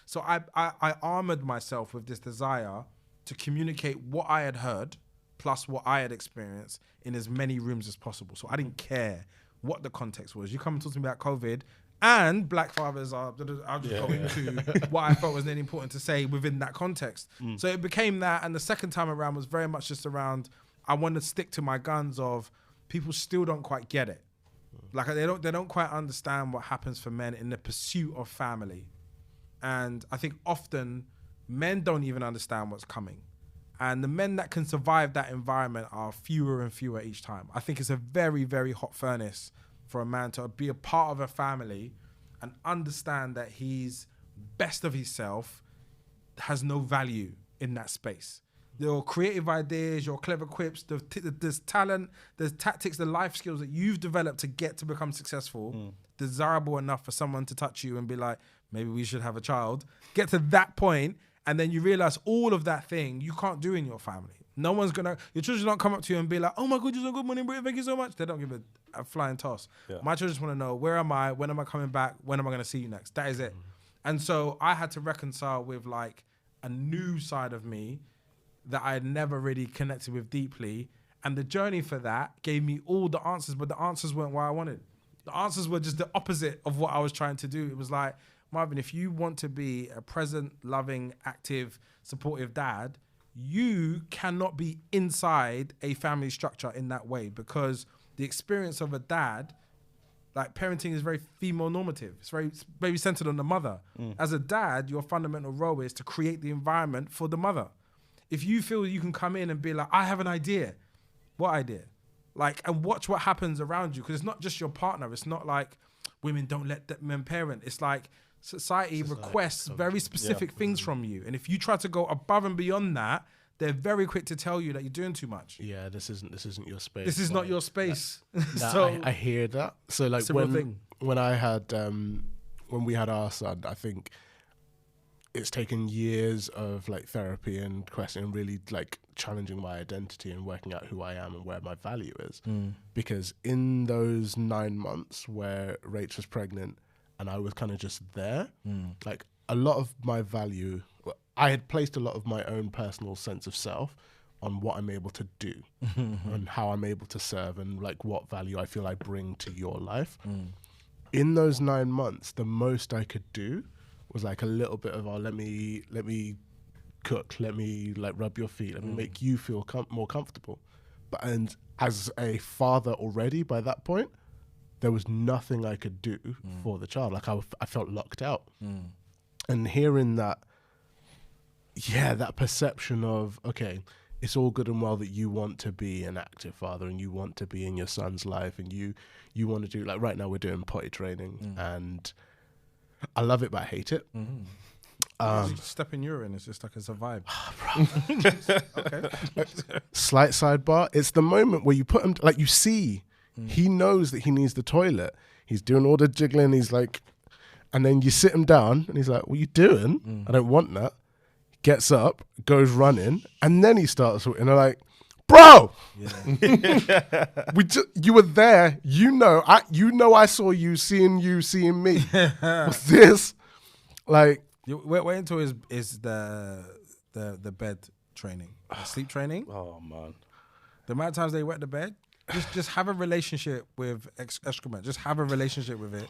Speaker 3: So I armored myself with this desire to communicate what I had heard plus what I had experienced in as many rooms as possible. So I didn't care what the context was. You come and talk to me about COVID and black fathers I'll just go into what I felt was then important to say within that context. So it became that, and the second time around was very much just around, I want to stick to my guns of, people still don't quite get it. Like, they don't quite understand what happens for men in the pursuit of family. And I think often men don't even understand what's coming. And the men that can survive that environment are fewer and fewer each time. I think it's a very, very hot furnace for a man to be a part of a family and understand that he's best of himself has no value in that space. Your creative ideas, your clever quips, there's talent, there's tactics, the life skills that you've developed to get to become successful, desirable enough for someone to touch you and be like, maybe we should have a child. Get to that point, and then you realize all of that thing you can't do in your family. No one's your children don't come up to you and be like, oh my God, you're so good, morning, Brit, thank you so much. They don't give a flying toss. Yeah. My children just want to know, where am I? When am I coming back? When am I going to see you next? That is it. And so I had to reconcile with, like, a new side of me that I had never really connected with deeply. And the journey for that gave me all the answers, but the answers weren't what I wanted. The answers were just the opposite of what I was trying to do. It was like, Marvyn, if you want to be a present, loving, active, supportive dad, you cannot be inside a family structure in that way, because the experience of a dad, like, parenting is very female normative. It's very centered on the mother. As a dad, your fundamental role is to create the environment for the mother. If you feel you can come in and be like, I have an idea. What idea? Like, and watch what happens around you. Because it's not just your partner. It's not like women don't let men parent. It's like society requests very specific things from you. And if you try to go above and beyond that, they're very quick to tell you that you're doing too much.
Speaker 4: Yeah, this isn't your space.
Speaker 3: This is not your space.
Speaker 4: So I hear that. So, like, when I had when we had our son, I think it's taken years of, like, therapy and questioning, really, like, challenging my identity and working out who I am and where my value is. Because in those 9 months where Rach was pregnant and I was kind of just there, like, a lot of my value, I had placed a lot of my own personal sense of self on what I'm able to do and how I'm able to serve and, like, what value I feel I bring to your life. In those 9 months, the most I could do was, like, a little bit of, let me cook, let me, like, rub your feet, let me make you feel more comfortable. And as a father already by that point, there was nothing I could do for the child. Like, I felt locked out. And hearing that, that perception of, okay, it's all good and well that you want to be an active father and you want to be in your son's life and you want to do, like, right now we're doing potty training and I love it, but I hate it.
Speaker 3: Step in urine, it's just like it's a vibe.
Speaker 4: Okay. Slight sidebar. It's the moment where you put him, like, you see, he knows that he needs the toilet. He's doing all the jiggling. He's like, and then you sit him down and he's like, what are you doing? I don't want that. Gets up, goes running, and then he starts, and I'm like, bro. You were there. I saw you seeing me. What's this? Like,
Speaker 3: wait until is the bed training, the sleep training.
Speaker 2: Oh man,
Speaker 3: the amount of times they wet the bed. Just have a relationship with excrement. Just have a relationship with it,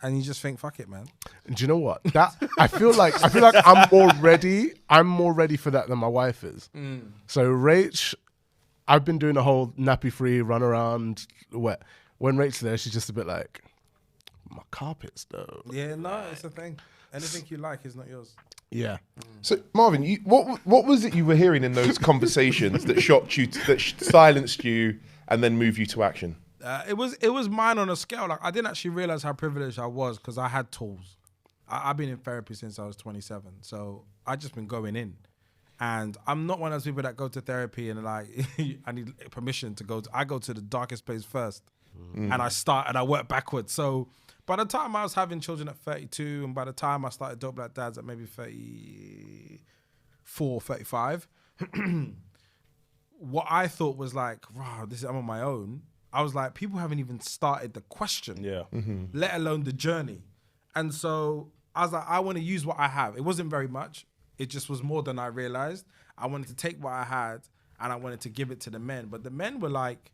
Speaker 3: and you just think, fuck it, man.
Speaker 4: Do you know what? That I feel like I'm more ready for that than my wife is. So Rach, I've been doing a whole nappy free run around wet. When Rachel's there, she's just a bit like, my carpets though.
Speaker 3: Yeah, no, it's a thing. Anything you like is not yours.
Speaker 4: Yeah.
Speaker 1: So Marvyn, what was it you were hearing in those conversations that shocked you, that silenced you, and then moved you to action?
Speaker 3: It was mine on a scale. Like, I didn't actually realize how privileged I was because I had tools. I've been in therapy since I was 27, so I just been going in. And I'm not one of those people that go to therapy and like, I need permission to go. I go to the darkest place first, and I work backwards. So by the time I was having children at 32, and by the time I started Dope Black Dads at maybe 34, 35, what I thought was like, wow, I'm on my own. I was like, people haven't even started the question, let alone the journey. And so I was like, I want to use what I have. It wasn't very much. It just was more than I realized. I wanted to take what I had and I wanted to give it to the men. But the men were like,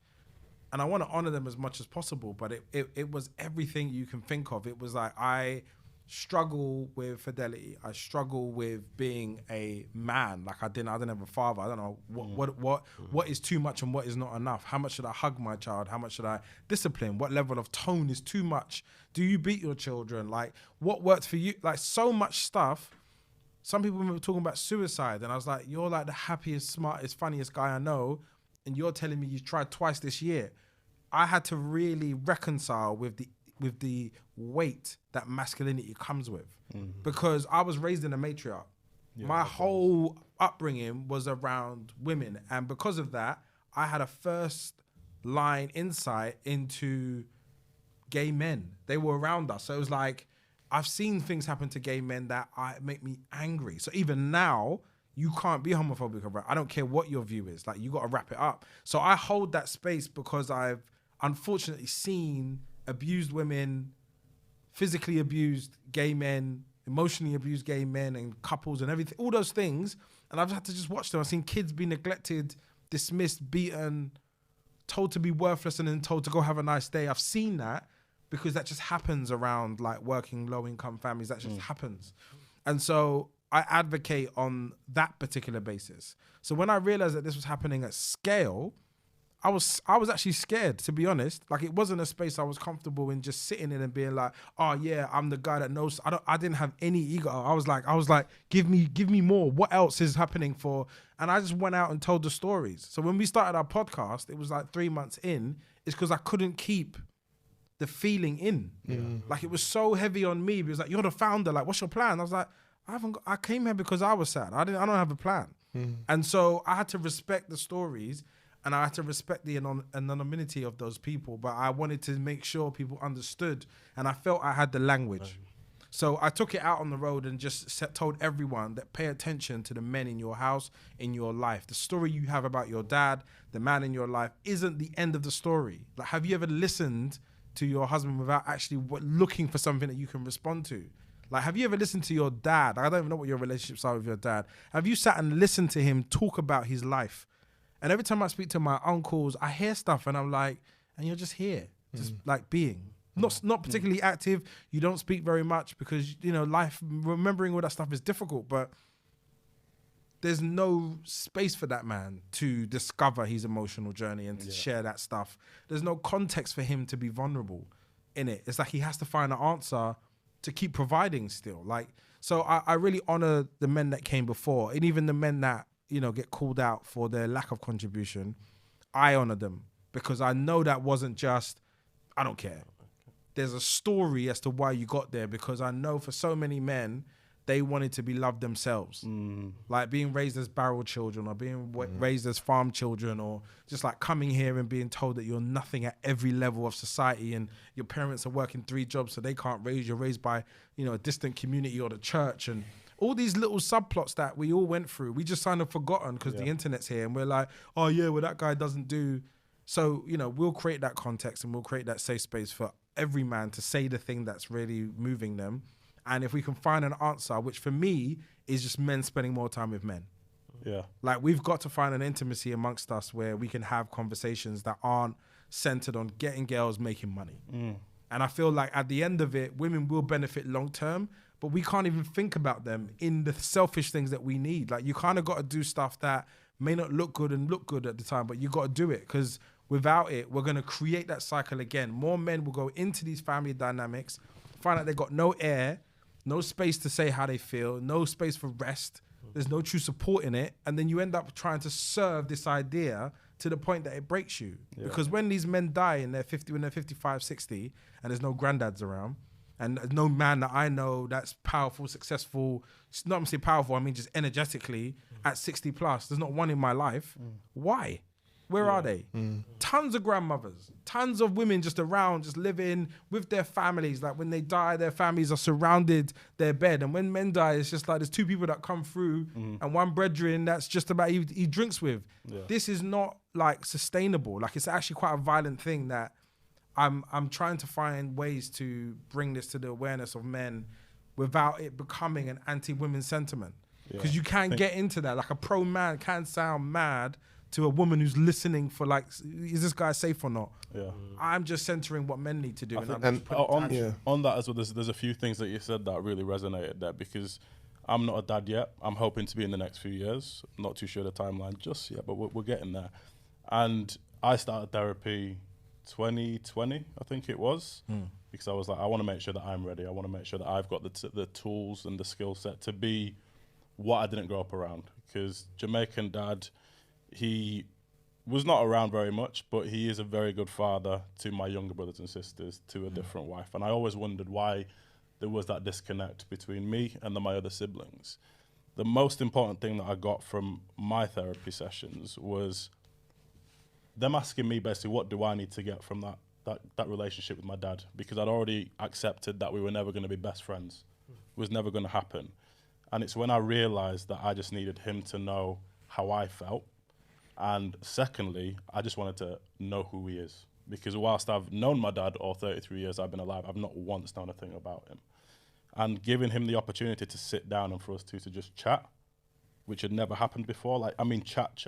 Speaker 3: and I want to honor them as much as possible, but it was everything you can think of. It was like, I struggle with fidelity. I struggle with being a man. Like I didn't have a father. I don't know what is too much and what is not enough. How much should I hug my child? How much should I discipline? What level of tone is too much? Do you beat your children? Like what works for you? Like so much stuff. Some people were talking about suicide and I was like, you're like the happiest, smartest, funniest guy I know. And you're telling me you tried twice this year. I had to really reconcile with the weight that masculinity comes with, because I was raised in a matriarch. My whole upbringing was around women, and because of that, I had a first line insight into gay men. They were around us, so it was like I've seen things happen to gay men that make me angry. So even now, you can't be homophobic about it. I don't care what your view is. Like, you got to wrap it up. So I hold that space because I've unfortunately seen abused women, physically abused gay men, emotionally abused gay men and couples and everything, all those things. And I've had to just watch them. I've seen kids be neglected, dismissed, beaten, told to be worthless and then told to go have a nice day. I've seen that because that just happens around like working low-income families. That just happens. And so I advocate on that particular basis. So when I realized that this was happening at scale, I was actually scared, to be honest. Like, it wasn't a space I was comfortable in just sitting in and being like, oh yeah, I'm the guy that knows. I didn't have any ego. I was like, give me more. What else is happening for? And I just went out and told the stories. So when we started our podcast, it was like 3 months in. It's because I couldn't keep the feeling in. Like, it was so heavy on me. It was like, you're the founder. Like, what's your plan? I was like, I came here because I was sad. I don't have a plan. And so I had to respect the stories. And I had to respect the anonymity of those people, but I wanted to make sure people understood, and I felt I had the language. So I took it out on the road and just told everyone that pay attention to the men in your house, in your life. The story you have about your dad, the man in your life, isn't the end of the story. Like, have you ever listened to your husband without actually looking for something that you can respond to? Like, have you ever listened to your dad? I don't even know what your relationships are with your dad. Have you sat and listened to him talk about his life? And every time I speak to my uncles, I hear stuff and I'm like, and you're just here, just like being. Not particularly active. You don't speak very much because, you know, life, remembering all that stuff is difficult, but there's no space for that man to discover his emotional journey and to share that stuff. There's no context for him to be vulnerable in it. It's like he has to find an answer to keep providing still. Like, so I really honor the men that came before, and even the men that, you know, get called out for their lack of contribution. I honor them because I know that wasn't just, I don't care. There's a story as to why you got there, because I know for so many men, they wanted to be loved themselves. Like being raised as barrel children or being raised as farm children, or just like coming here and being told that you're nothing at every level of society and your parents are working 3 jobs so they can't raise you. You're raised by, you know, a distant community or the church and all these little subplots that we all went through, we just kind of forgotten because the internet's here and we're like, oh yeah, well that guy doesn't do. So, you know, we'll create that context and we'll create that safe space for every man to say the thing that's really moving them. And if we can find an answer, which for me is just men spending more time with men.
Speaker 2: Yeah.
Speaker 3: Like we've got to find an intimacy amongst us where we can have conversations that aren't centered on getting girls making money. And I feel like at the end of it, women will benefit long term, but we can't even think about them in the selfish things that we need. Like you kind of got to do stuff that may not look good and look good at the time, but you got to do it because without it, we're going to create that cycle again. More men will go into these family dynamics, find out they got no air, no space to say how they feel, no space for rest. There's no true support in it. And then you end up trying to serve this idea to the point that it breaks you. Yeah. Because when these men die in their 50, when they're 55, 60, and there's no granddads around, and there's no man that I know that's powerful, successful, not I'm saying powerful, I mean just energetically at 60 plus, there's not one in my life. Why? Where are they? Tons of grandmothers, tons of women just around, just living with their families. Like when they die, their families are surrounded their bed. And when men die, it's just like there's two people that come through and one brethren that's just about he drinks with. Yeah. This is not like sustainable. Like it's actually quite a violent thing that I'm trying to find ways to bring this to the awareness of men without it becoming an anti-women sentiment. Because you can't get into that. Like a pro man can sound mad to a woman who's listening for like, is this guy safe or not? Yeah. I'm just centering what men need to do.
Speaker 2: On that as well, there's a few things that you said that really resonated there because I'm not a dad yet. I'm hoping to be in the next few years. I'm not too sure the timeline just yet, but we're getting there. And I started therapy 2020, I think it was, because I was like, I want to make sure that I'm ready. I want to make sure that I've got the tools and the skill set to be what I didn't grow up around. Because Jamaican dad, he was not around very much, but he is a very good father to my younger brothers and sisters, to a different wife. And I always wondered why there was that disconnect between me and my other siblings. The most important thing that I got from my therapy sessions was them asking me basically, what do I need to get from that relationship with my dad? Because I'd already accepted that we were never going to be best friends. It was never going to happen. And it's when I realized that I just needed him to know how I felt. And secondly, I just wanted to know who he is. Because whilst I've known my dad all 33 years I've been alive, I've not once known a thing about him. And giving him the opportunity to sit down and for us two to just chat, which had never happened before. Like, I mean, chat.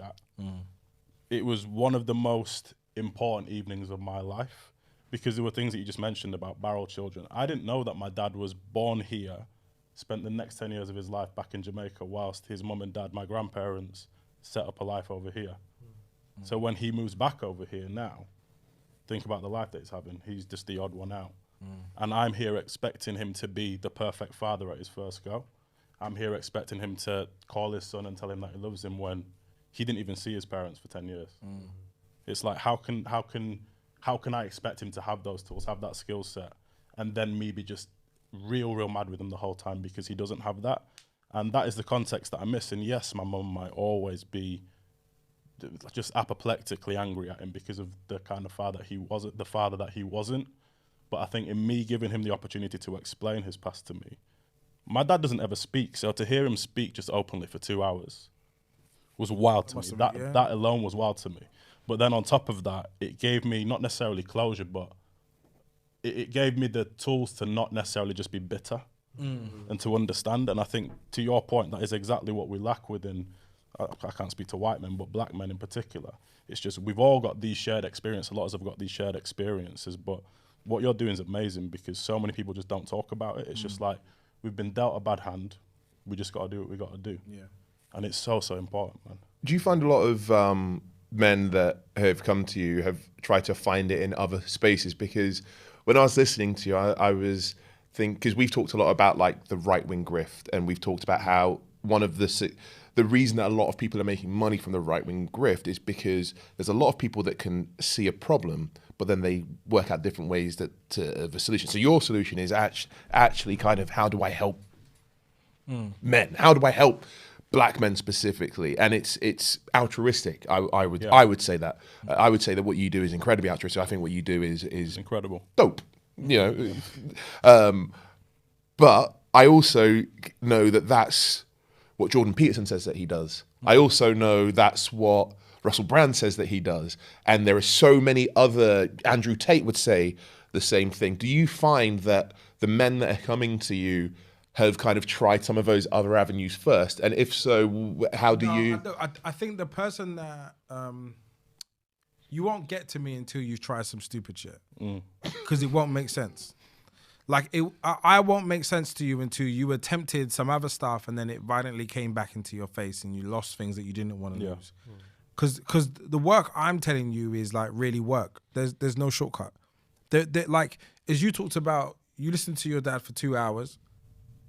Speaker 2: It was one of the most important evenings of my life because there were things that you just mentioned about barrel children. I didn't know that my dad was born here, spent the next 10 years of his life back in Jamaica whilst his mum and dad, my grandparents, set up a life over here. So when he moves back over here now, think about the life that he's having. He's just the odd one out. And I'm here expecting him to be the perfect father at his first go. I'm here expecting him to call his son and tell him that he loves him when he didn't even see his parents for 10 years. It's like, how can I expect him to have those tools, have that skill set, and then me be just real mad with him the whole time because he doesn't have that? And that is the context that I miss. And yes, my mum might always be just apoplectically angry at him because of the kind of father he wasn't, the father that he wasn't. But I think in me giving him the opportunity to explain his past to me, my dad doesn't ever speak. So to hear him speak just openly for 2 hours was wild to me. That alone was wild to me. But then on top of that, it gave me not necessarily closure, but it gave me the tools to not necessarily just be bitter. And to understand. And I think to your point, that is exactly what we lack within, I can't speak to white men, but black men in particular. It's just, we've all got these shared experiences. A lot of us have got these shared experiences, but what you're doing is amazing because so many people just don't talk about it. It's just like, we've been dealt a bad hand. We just got to do what we got to do. Yeah. And it's so important, man. Do
Speaker 1: you find a lot of men that have come to you have tried to find it in other spaces? Because when I was listening to you, I was thinking, because we've talked a lot about like the right-wing grift, and we've talked about how one of the reason that a lot of people are making money from the right-wing grift is because there's a lot of people that can see a problem, but then they work out different ways of a solution. So your solution is actually kind of, how do I help men? How do I help black men specifically? And it's altruistic. I would say that. I would say that what you do is incredibly altruistic. I think what you do is
Speaker 2: incredible,
Speaker 1: dope. You know, but I also know that that's what Jordan Peterson says that he does. I also know that's what Russell Brand says that he does. And there are so many other, Andrew Tate would say the same thing. Do you find that the men that are coming to you have kind of tried some of those other avenues first? And if so, how do you...
Speaker 3: I think the person that... you won't get to me until you try some stupid shit. Because it won't make sense. Like, I won't make sense to you until you attempted some other stuff and then it violently came back into your face and you lost things that you didn't want to lose. Because the work I'm telling you is like really work. There's no shortcut. Like, as you talked about, you listen to your dad for 2 hours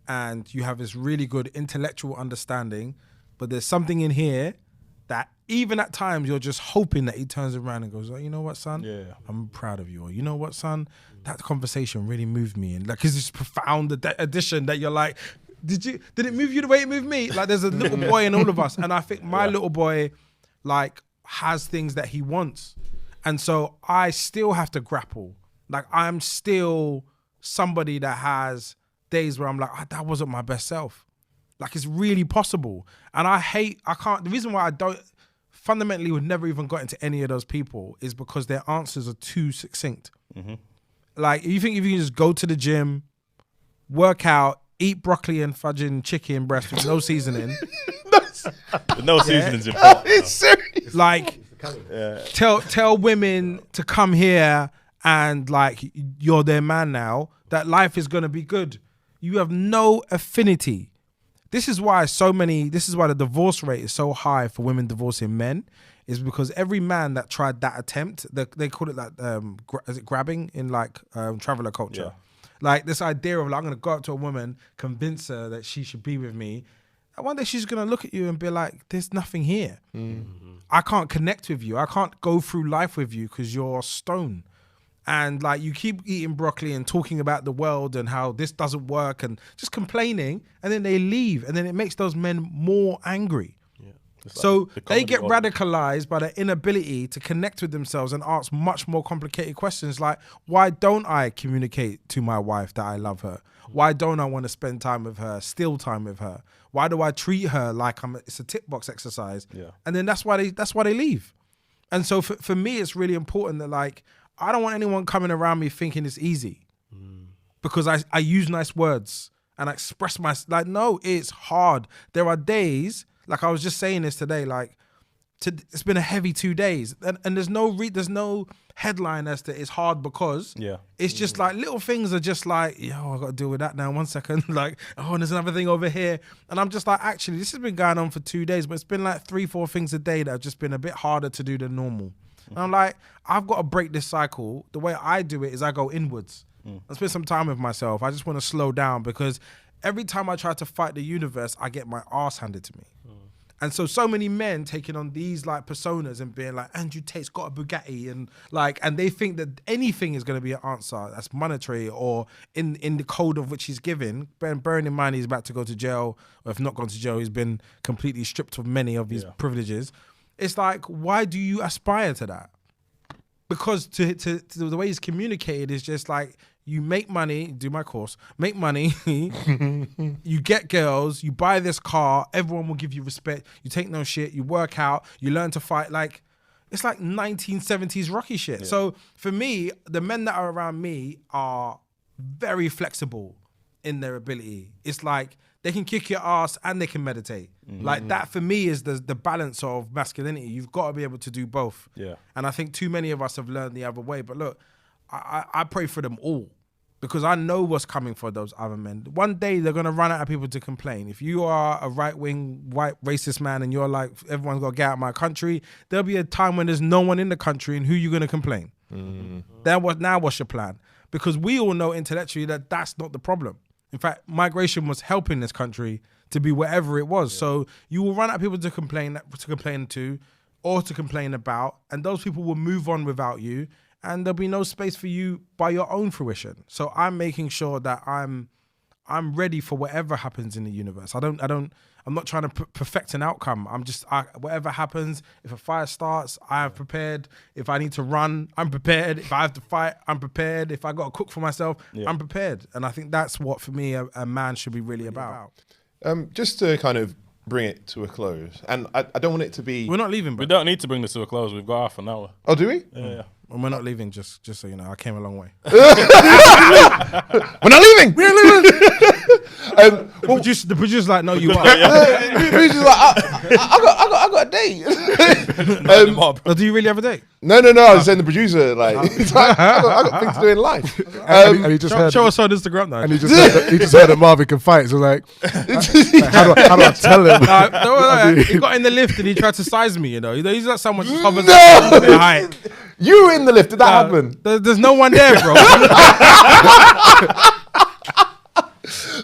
Speaker 3: and you have this really good intellectual understanding, but there's something in here that even at times you're just hoping that he turns around and goes, oh, you know what, son? Yeah. I'm proud of you. Or, you know what, son? That conversation really moved me. And like, it's this profound addition that you're like, did it move you the way it moved me? Like, there's a little boy in all of us. And I think my little boy, like, has things that he wants. And so I still have to grapple. Like, I'm still somebody that has days where I'm like, oh, that wasn't my best self. Like, it's really possible. And the reason why I don't, fundamentally would never even got into any of those people is because their answers are too succinct. Like, you think if you can just go to the gym, work out, eat broccoli and fudging chicken breast with no seasoning.
Speaker 2: No seasoning's important.
Speaker 1: It's serious.
Speaker 3: Like, tell women to come here and like, you're their man now, that life is going to be good. You have no affinity. This is why the divorce rate is so high for women divorcing men, is because every man that tried that attempt, they call it like, is it grabbing in like traveler culture? Yeah. Like this idea of like, I'm going to go up to a woman, convince her that she should be with me. And one day she's going to look at you and be like, there's nothing here. I can't connect with you. I can't go through life with you because you're stone. And like, you keep eating broccoli and talking about the world and how this doesn't work and just complaining, and then they leave, and then it makes those men more angry. So they get radicalized by their inability to connect with themselves and ask much more complicated questions like, why don't I communicate to my wife that I love her? Why don't I want to spend time with her, steal time with her? Why do I treat her like it's a tick box exercise? And then that's why they leave. And so for me, it's really important that like, I don't want anyone coming around me thinking it's easy because I use nice words and I express like, no, it's hard. There are days, like I was just saying this today, like it's been a heavy 2 days and there's no headline as to it's hard because it's just like little things are just like, yo, I got to deal with that now. 1 second. Like, oh, and there's another thing over here. And I'm just like, actually, this has been going on for 2 days, but it's been like 3-4 things a day that have just been a bit harder to do than normal. And I'm like, I've got to break this cycle. The way I do it is I go inwards. I spend some time with myself. I just want to slow down because every time I try to fight the universe, I get my ass handed to me. And so many men taking on these like personas and being like, Andrew Tate's got a Bugatti and they think that anything is going to be an answer that's monetary or in the code of which he's given. Bearing in mind he's about to go to jail, or if not gone to jail, he's been completely stripped of many of his privileges. It's like, why do you aspire to that? Because to the way he's communicated is just like, you make money, do my course, make money, you get girls, you buy this car, everyone will give you respect, you take no shit, you work out, you learn to fight. Like, it's like 1970s Rocky shit. So for me, the men that are around me are very flexible in their ability. It's like, they can kick your ass and they can meditate. Like that for me is the balance of masculinity. You've got to be able to do both. And I think too many of us have learned the other way. But look, I pray for them all because I know what's coming for those other men. One day they're going to run out of people to complain. If you are a right-wing, white, racist man and you're like, everyone's got to get out of my country, there'll be a time when there's no one in the country and who you going to complain? Now what's your plan? Because we all know intellectually that that's not the problem. In fact, migration was helping this country to be wherever it was. So you will run out of people to complain to or to complain about, and those people will move on without you, and there'll be no space for you by your own fruition. So I'm making sure that I'm I'm ready for whatever happens in the universe. I'm not trying to perfect an outcome. Whatever happens, if a fire starts, I am prepared. If I need to run, I'm prepared. If I have to fight, I'm prepared. If I got to cook for myself, I'm prepared. And I think that's what, for me, a man should be really about.
Speaker 1: Just to kind of bring it to a close, and I don't want it to be...
Speaker 3: We're not leaving, bro.
Speaker 2: We don't need to bring this to a close. We've got half an hour.
Speaker 1: Oh, do we?
Speaker 2: Yeah.
Speaker 3: And we're not leaving, just so you know. I came a long way.
Speaker 1: We're not leaving! We're leaving!
Speaker 3: The producer's like, no, you are.
Speaker 1: The producer's like, I got a date.
Speaker 3: Do you really have a date?
Speaker 1: No. I was saying the producer, like, I got things to do in life.
Speaker 4: And he just
Speaker 3: show us on Instagram now.
Speaker 4: And he just heard that Marvyn can fight. So like, how do I tell him?
Speaker 3: He got in the lift and he tried to size me. You know, he's not someone just hovers at their height.
Speaker 1: You were in the lift. Did that happen?
Speaker 3: There's no one there, bro.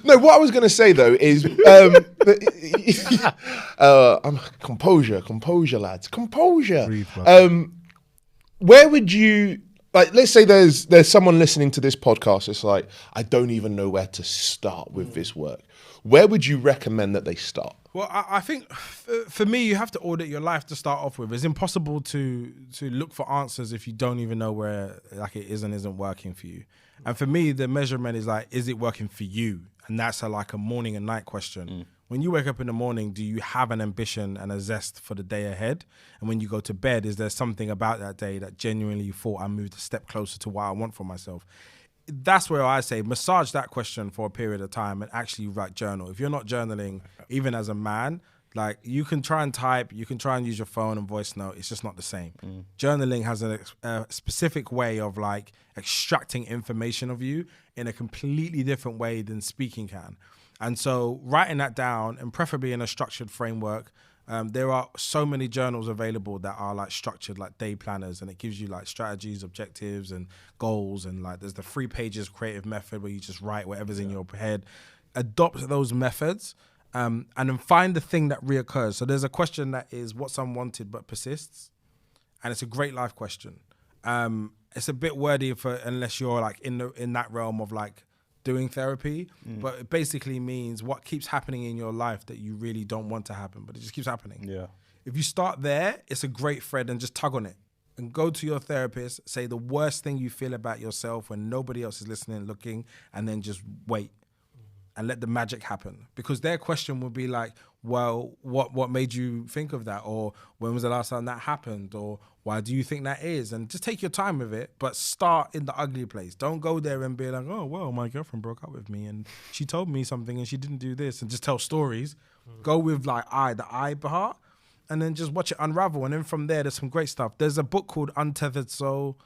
Speaker 1: No, what I was going to say though is, composure, lads, composure.
Speaker 4: Breathe,
Speaker 1: where would you, like, let's say there's someone listening to this podcast. It's like, I don't even know where to start with this work. Where would you recommend that they start?
Speaker 3: Well, I think for me, you have to audit your life to start off with. It's impossible to look for answers if you don't even know where like it is and isn't working for you. And for me, the measurement is like, is it working for you? And that's like a morning and night question. When you wake up in the morning, do you have an ambition and a zest for the day ahead? And when you go to bed, is there something about that day that genuinely you thought I moved a step closer to what I want for myself? That's where I say massage that question for a period of time and actually write journal. If you're not journaling, even as a man, like you can try and type, you can try and use your phone and voice note. It's just not the same. Journaling has a specific way of like extracting information of you in a completely different way than speaking can. And so writing that down, and preferably in a structured framework, there are so many journals available that are like structured like day planners, and it gives you like strategies, objectives and goals. And like there's the 3 pages creative method where you just write whatever's in your head. Adopt those methods and then find the thing that reoccurs. So there's a question that is what's unwanted but persists. And it's a great life question. It's a bit wordy unless you're like in that realm of like doing therapy, but it basically means what keeps happening in your life that you really don't want to happen, but it just keeps happening.
Speaker 2: Yeah.
Speaker 3: If you start there, it's a great thread, and just tug on it and go to your therapist, say the worst thing you feel about yourself when nobody else is listening, looking, and then just wait and let the magic happen. Because their question will be like, well, what made you think of that? Or when was the last time that happened? Or why do you think that is? And just take your time with it, but start in the ugly place. Don't go there and be like, oh, well, my girlfriend broke up with me and she told me something and she didn't do this, and just tell stories. Go with like the I part, and then just watch it unravel. And then from there, there's some great stuff. There's a book called Untethered Soul,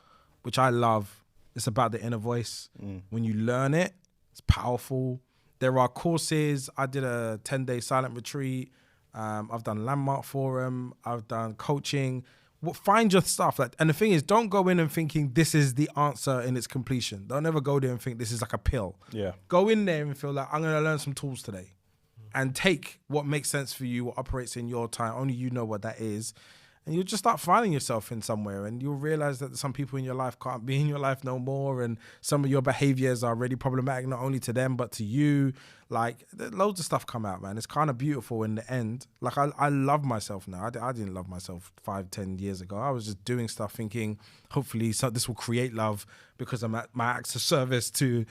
Speaker 3: which I love. It's about the inner voice. When you learn it, it's powerful. There are courses. I did a 10-day silent retreat. I've done Landmark Forum. I've done coaching. Find your stuff. And the thing is, don't go in and thinking this is the answer in its completion. Don't ever go there and think this is like a pill. Yeah. Go in there and feel like, I'm going to learn some tools today. And take what makes sense for you, what operates in your time. Only you know what that is. And you'll just start finding yourself in somewhere, and you'll realize that some people in your life can't be in your life no more, and some of your behaviors are really problematic, not only to them, but to you. Like, loads of stuff come out, man. It's kind of beautiful in the end. Like, I love myself now. I didn't love myself 5-10 years ago. I was just doing stuff thinking, hopefully this will create love because I'm at my acts of service to,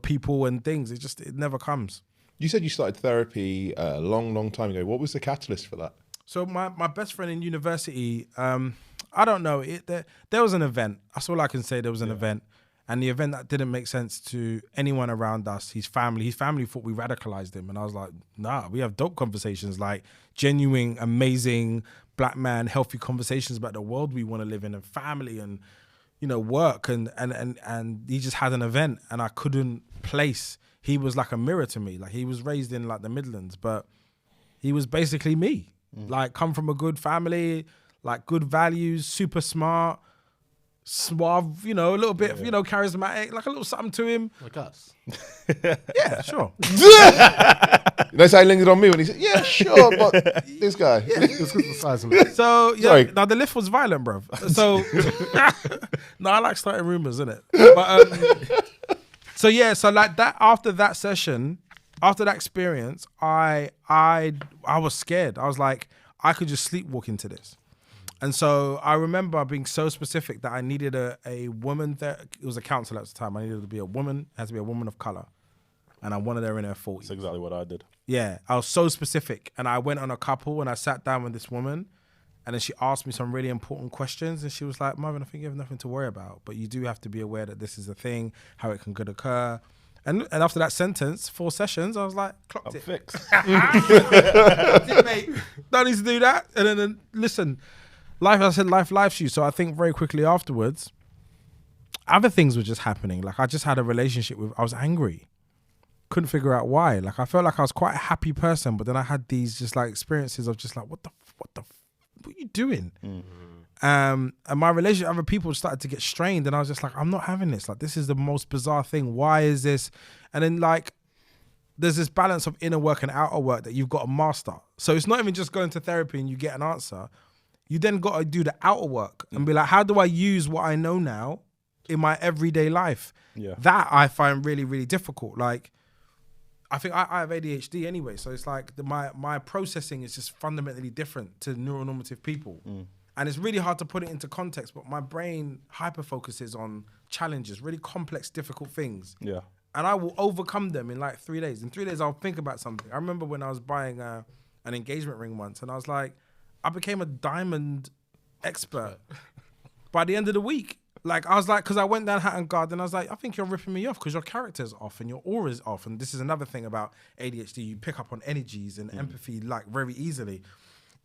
Speaker 3: people and things. It never comes.
Speaker 1: You said you started therapy a long time ago. What was the catalyst for that?
Speaker 3: So my best friend in university, I don't know, there was an event. That's all I can say. There was an event. And the event that didn't make sense to anyone around us, his family thought we radicalized him. And I was like, nah, we have dope conversations, like genuine, amazing, black man, healthy conversations about the world we want to live in, and family and, work. And he just had an event, and I couldn't place. He was like a mirror to me. Like, he was raised in like the Midlands, but he was basically me. Like, come from a good family, like good values, super smart, suave, a little bit, charismatic, like a little something to him.
Speaker 4: Like us.
Speaker 3: Yeah, sure.
Speaker 1: That's how he lingered on me when he said, yeah, sure, but this guy.
Speaker 4: Yeah. It's because of the size of it.
Speaker 3: So, yeah,
Speaker 1: Sorry.
Speaker 3: now the lift was violent, bruv. So, no, I like starting rumors, innit? But, So like that, after that session, after that experience, I was scared. I was like, I could just sleepwalk into this. And so I remember being so specific that I needed a woman it was a counselor at the time. I needed to be a woman, it has to be a woman of color. And I wanted her in her 40s.
Speaker 2: That's exactly what I did.
Speaker 3: Yeah, I was so specific. And I went on a couple and I sat down with this woman and then she asked me some really important questions. And she was like, Marvyn, I think you have nothing to worry about, but you do have to be aware that this is a thing, how it could occur. And after that sentence, 4 sessions, I was like, clocked it.
Speaker 2: Fixed.
Speaker 3: Mate, don't need to do that. And then listen, life lifes you. So I think very quickly afterwards, other things were just happening. Like I just had a relationship I was angry. Couldn't figure out why. Like I felt like I was quite a happy person, but then I had these just like experiences of just like, what are you doing? And my relationship with other people started to get strained, and I was just like, I'm not having this. Like, this is the most bizarre thing. Why is this? And then like, there's this balance of inner work and outer work that you've got to master. So it's not even just going to therapy and you get an answer. You then got to do the outer work and be like, how do I use what I know now in my everyday life?
Speaker 2: Yeah.
Speaker 3: That I find really, really difficult. Like, I think I have ADHD anyway, so it's like my processing is just fundamentally different to neuronormative people. And it's really hard to put it into context, but my brain hyper-focuses on challenges, really complex, difficult things.
Speaker 2: Yeah.
Speaker 3: And I will overcome them in like 3 days. In 3 days, I'll think about something. I remember when I was buying an engagement ring once, and I was like, I became a diamond expert by the end of the week. Like, I was like, because I went down Hatton Garden, I was like, I think you're ripping me off because your character's off and your aura's off. And this is another thing about ADHD. You pick up on energies and empathy like very easily.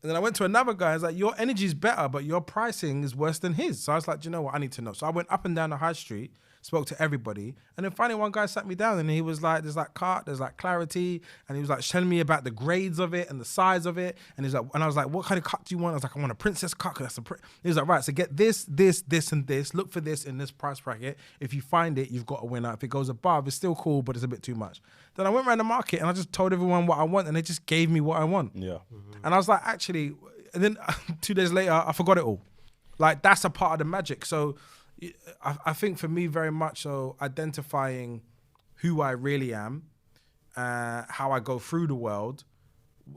Speaker 3: And then I went to another guy, I was like, your energy's better, but your pricing is worse than his. So I was like, do you know what? I need to know. So I went up and down the high street, spoke to everybody. And then finally one guy sat me down and he was like, there's like there's like clarity. And he was like telling me about the grades of it and the size of it. And he's like, and I was like, what kind of cut do you want? I was like, I want a princess cut. Cause that's he was like, right, so get this, and this. Look for this in this price bracket. If you find it, you've got a winner. If it goes above, it's still cool, but it's a bit too much. Then I went around the market and I just told everyone what I want and they just gave me what I want.
Speaker 2: Yeah.
Speaker 3: And I was like, actually, and then 2 days later, I forgot it all. Like, that's a part of the magic. So I think for me, very much so, identifying who I really am, how I go through the world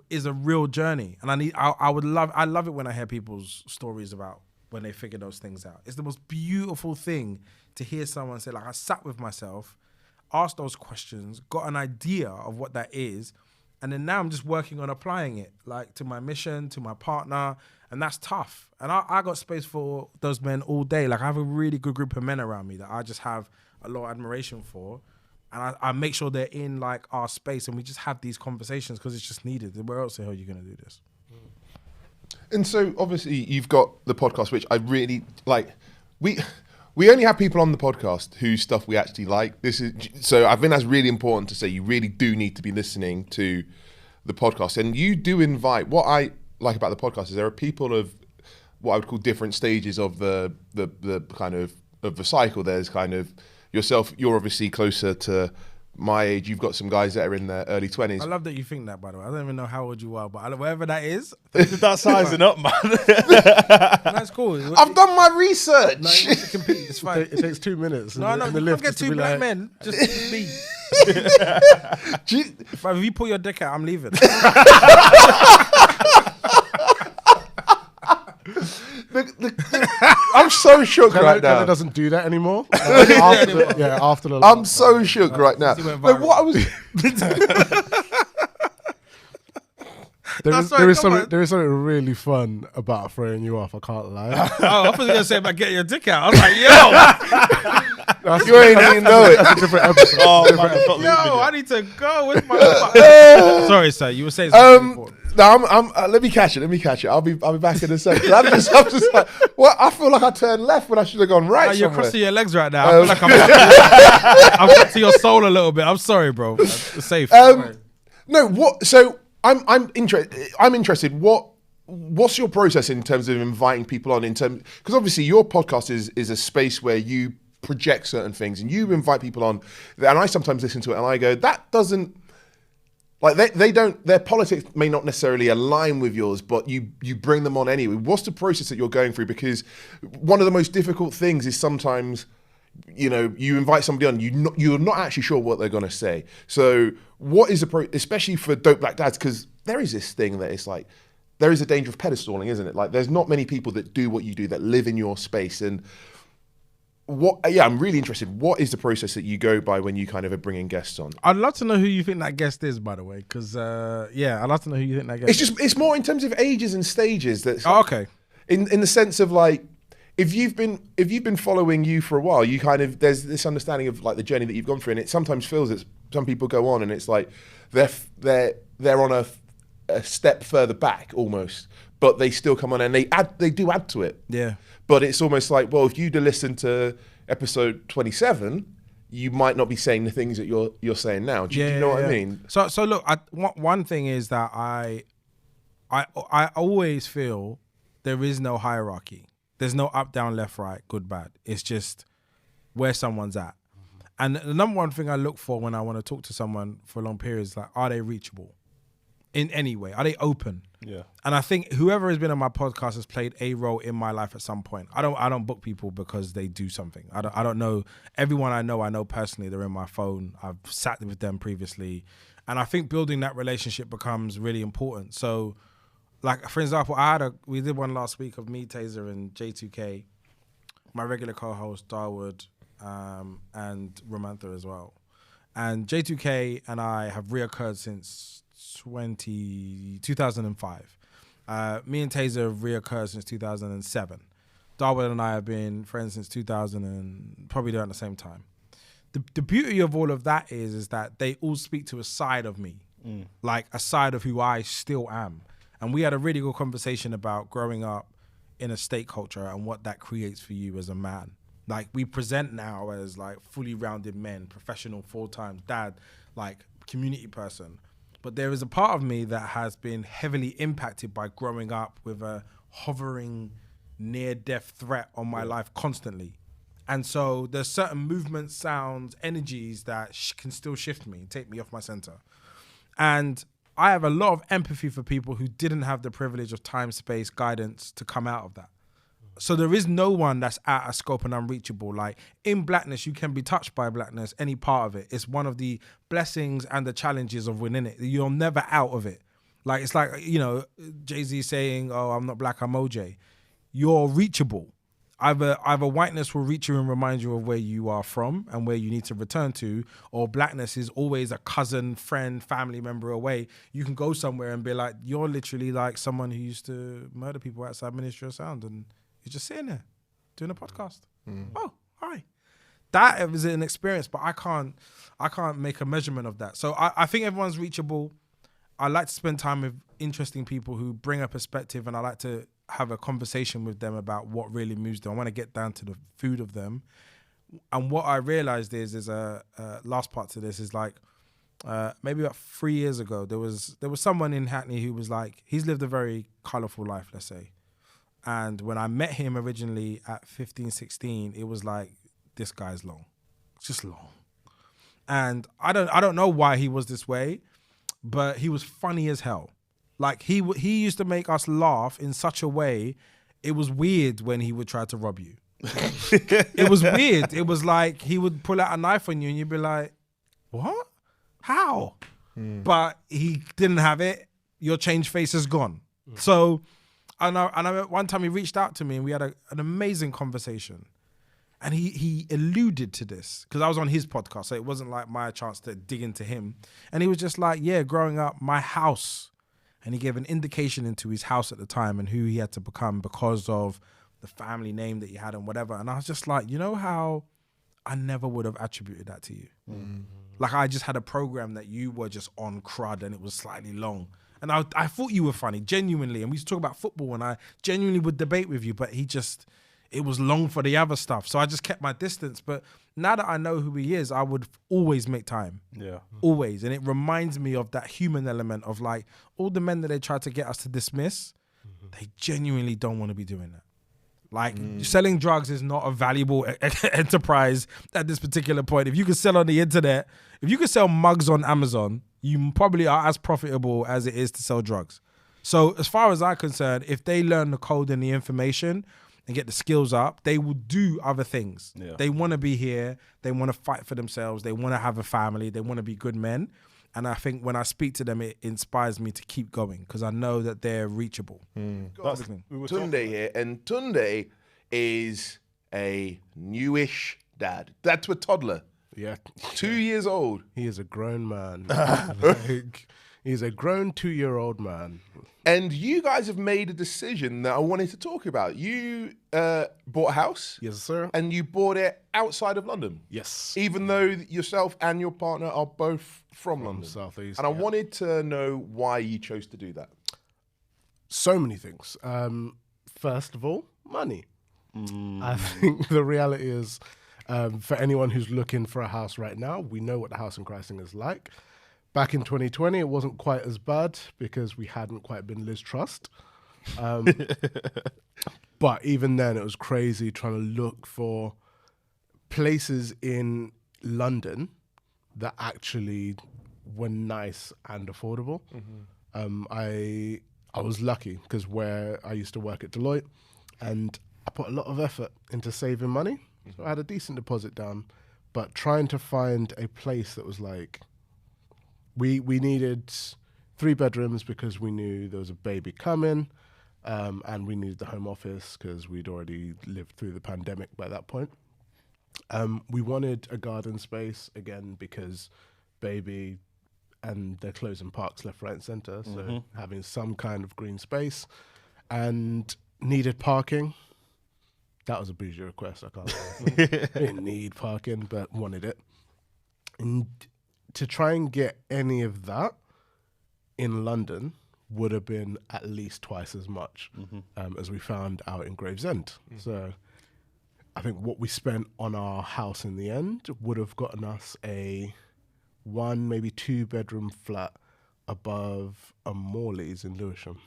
Speaker 3: is a real journey. And I love it when I hear people's stories about when they figure those things out. It's the most beautiful thing to hear someone say, like, I sat with myself, asked those questions, got an idea of what that is, and then now I'm just working on applying it, like to my mission, to my partner, and that's tough. And I got space for those men all day. Like I have a really good group of men around me that I just have a lot of admiration for. And I make sure they're in like our space and we just have these conversations because it's just needed. Where else the hell are you going to do this?
Speaker 1: And so obviously you've got the podcast, which I really like. We only have people on the podcast whose stuff we actually like. So I think that's really important to say. You really do need to be listening to the podcast. And you do invite, what I like about the podcast is there are people of what I would call different stages of the kind of the cycle. There's kind of yourself, you're obviously closer to my age. You've got some guys that are in their early 20s.
Speaker 3: I love that you think that, by the way. I don't even know how old you are, but whatever that is.
Speaker 2: That's sizing up, man.
Speaker 3: That's cool.
Speaker 1: I've done my research.
Speaker 3: No, you need to compete. It's fine.
Speaker 4: It takes 2 minutes.
Speaker 3: No, you don't get 2 black men. Just me. If you pull your dick out, I'm leaving.
Speaker 1: I'm so shook right now.
Speaker 4: It doesn't do that anymore. After the
Speaker 1: I'm so shook right now. But what I was
Speaker 4: there is something really fun about throwing you off. I can't lie.
Speaker 3: I was gonna say about getting your dick out. I was like, yo,
Speaker 1: you ain't even know it.
Speaker 4: That's a different episode.
Speaker 3: I need to go with my. Sorry, sir. You were saying something important.
Speaker 1: No, let me catch it. I'll be back in a second. I'm just like, well, I feel like I turned left when I should have gone right.
Speaker 3: You're crossing your legs right now. I feel like I'm up to your soul a little bit. I'm sorry, bro. It's safe.
Speaker 1: No, what? So I'm interested. What's your process in terms of inviting people on? Because obviously your podcast is a space where you project certain things and you invite people on, and I sometimes listen to it and I go, that doesn't. Like they don't, their politics may not necessarily align with yours, but you bring them on anyway. What's the process that you're going through? Because one of the most difficult things is sometimes you know, you invite somebody on, you're not actually sure what they're going to say. So what is especially for dope black dads, because there is this thing that it's like, there is a danger of pedestaling, isn't it? Like, there's not many people that do what you do, that live in your space. And I'm really interested. What is the process that you go by when you kind of are bringing guests on?
Speaker 3: I'd love to know who you think that guest is, by the way, because I'd love to know who you think that guest is.
Speaker 1: It's more in terms of ages and stages. That's
Speaker 3: okay.
Speaker 1: In the sense of like, if you've been following you for a while, you kind of, there's this understanding of like the journey that you've gone through, and it sometimes feels that some people go on and it's like they're on a step further back almost, but they still come on and they do add to it.
Speaker 3: Yeah.
Speaker 1: But it's almost like, well, if you'd have listened to episode 27, you might not be saying the things that you're saying now. Do you know what I mean?
Speaker 3: So look, one thing is that I always feel there is no hierarchy. There's no up, down, left, right, good, bad. It's just where someone's at. And the number one thing I look for when I want to talk to someone for a long period is like, are they reachable in any way? Are they open?
Speaker 2: Yeah.
Speaker 3: And I think whoever has been on my podcast has played a role in my life at some point. I don't book people because they do something. I don't know everyone I know personally. They're in my phone. I've sat with them previously, and I think building that relationship becomes really important. So, like for example, we did one last week of me, Taser, and J2K, my regular co-host Darwood, and Ramantha as well. And J2K and I have reoccurred since 2005. Me and Taser have reoccurred since 2007. Darwood and I have been friends since 2000 and probably there at the same time. The beauty of all of that is that they all speak to a side of me, like a side of who I still am. And we had a really good conversation about growing up in a state culture and what that creates for you as a man. Like, we present now as like fully rounded men, professional, full-time dad, like community person. But there is a part of me that has been heavily impacted by growing up with a hovering near-death threat on my life constantly. And so there's certain movements, sounds, energies that can still shift me, take me off my center. And I have a lot of empathy for people who didn't have the privilege of time, space, guidance to come out of that. So there is no one that's out of scope and unreachable. Like, in blackness, you can be touched by blackness, any part of it. It's one of the blessings and the challenges of within it. You're never out of it. Like, it's like, you know, Jay-Z saying, oh, I'm not black, I'm OJ. You're reachable. Either whiteness will reach you and remind you of where you are from and where you need to return to, or blackness is always a cousin, friend, family member away. You can go somewhere and be like, you're literally like someone who used to murder people outside Ministry of Sound, and you're just sitting there doing a podcast. Oh, hi. That is an experience, but I can't make a measurement of that. So I think everyone's reachable. I like to spend time with interesting people who bring a perspective, and I like to have a conversation with them about what really moves them. I want to get down to the food of them. And what I realized is a last part to this is like, maybe about 3 years ago, there was someone in Hackney who was like, he's lived a very colorful life, let's say. And when I met him originally at 15, 16, it was like, this guy's long. It's just long. And I don't know why he was this way, but he was funny as hell. Like, he used to make us laugh in such a way, it was weird when he would try to rob you. It was weird. It was like he would pull out a knife on you and you'd be like, what? How? But he didn't have it. Your change face is gone. So, and I one time he reached out to me and we had an amazing conversation. And he alluded to this because I was on his podcast, so it wasn't like my chance to dig into him. And he was just like, yeah, growing up, my house. And he gave an indication into his house at the time and who he had to become because of the family name that he had and whatever. And I was just like, you know how I never would have attributed that to you? Like, I just had a program that you were just on crud and it was slightly long. And I thought you were funny, genuinely. And we used to talk about football and I genuinely would debate with you, but it was long for the other stuff. So I just kept my distance. But now that I know who he is, I would always make time. Yeah. Always. And it reminds me of that human element of like all the men that they try to get us to dismiss, they genuinely don't want to be doing that. Like selling drugs is not a valuable enterprise at this particular point. If you could sell on the internet, if you could sell mugs on Amazon, you probably are as profitable as it is to sell drugs. So as far as I'm concerned, if they learn the code and the information, and get the skills up, they will do other things.
Speaker 2: Yeah.
Speaker 3: They want to be here. They want to fight for themselves. They want to have a family. They want to be good men. And I think when I speak to them, it inspires me to keep going because I know that they're reachable.
Speaker 1: Tunde here, and Tunde is a newish dad. That's a toddler.
Speaker 4: Yeah.
Speaker 1: 2 years old.
Speaker 4: He is a grown man. He's a grown 2-year-old man.
Speaker 1: And you guys have made a decision that I wanted to talk about. You bought a house.
Speaker 4: Yes, sir.
Speaker 1: And you bought it outside of London.
Speaker 4: Yes.
Speaker 1: Even though yourself and your partner are both from London.
Speaker 4: South East.
Speaker 1: And I wanted to know why you chose to do that.
Speaker 4: So many things. First of all, money. I think the reality is, for anyone who's looking for a house right now, we know what the housing crisis is like. Back in 2020, it wasn't quite as bad because we hadn't quite been Liz Truss. But even then, it was crazy trying to look for places in London that actually were nice and affordable. I was lucky because where I used to work at Deloitte, and I put a lot of effort into saving money. So I had a decent deposit down, but trying to find a place that was like, we needed 3 bedrooms because we knew there was a baby coming, and we needed the home office because we'd already lived through the pandemic by that point. We wanted a garden space, again, because baby and they're closing parks left, right, and centre, so having some kind of green space, and needed parking. That was a bougie request, I can't lie. Didn't need parking, but wanted it. And to try and get any of that in London would have been at least twice as much as we found out in Gravesend. So I think what we spent on our house in the end would have gotten us a 1, maybe 2 bedroom flat above a Morley's in Lewisham.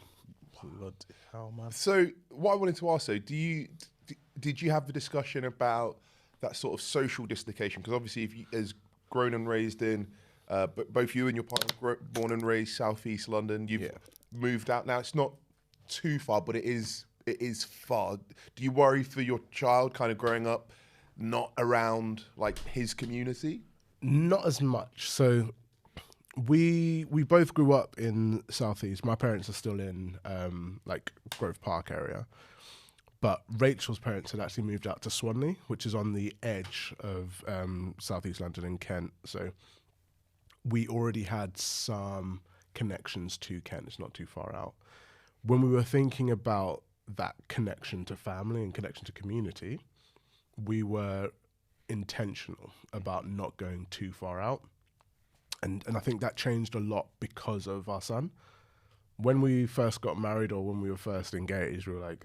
Speaker 2: Bloody hell, man.
Speaker 1: So what I wanted to ask though, did you have the discussion about that sort of social dislocation? Because obviously if you, as grown and raised in, both you and your partner born and raised Southeast London, you've moved out now. It's not too far, but it is far. Do you worry for your child kind of growing up not around like his community?
Speaker 4: Not as much. So we both grew up in Southeast. My parents are still in like Grove Park area. But Rachel's parents had actually moved out to Swanley, which is on the edge of Southeast London and Kent. So we already had some connections to Kent. It's not too far out. When we were thinking about that connection to family and connection to community, we were intentional about not going too far out. And I think that changed a lot because of our son. When we first got married or when we were first engaged, we were like,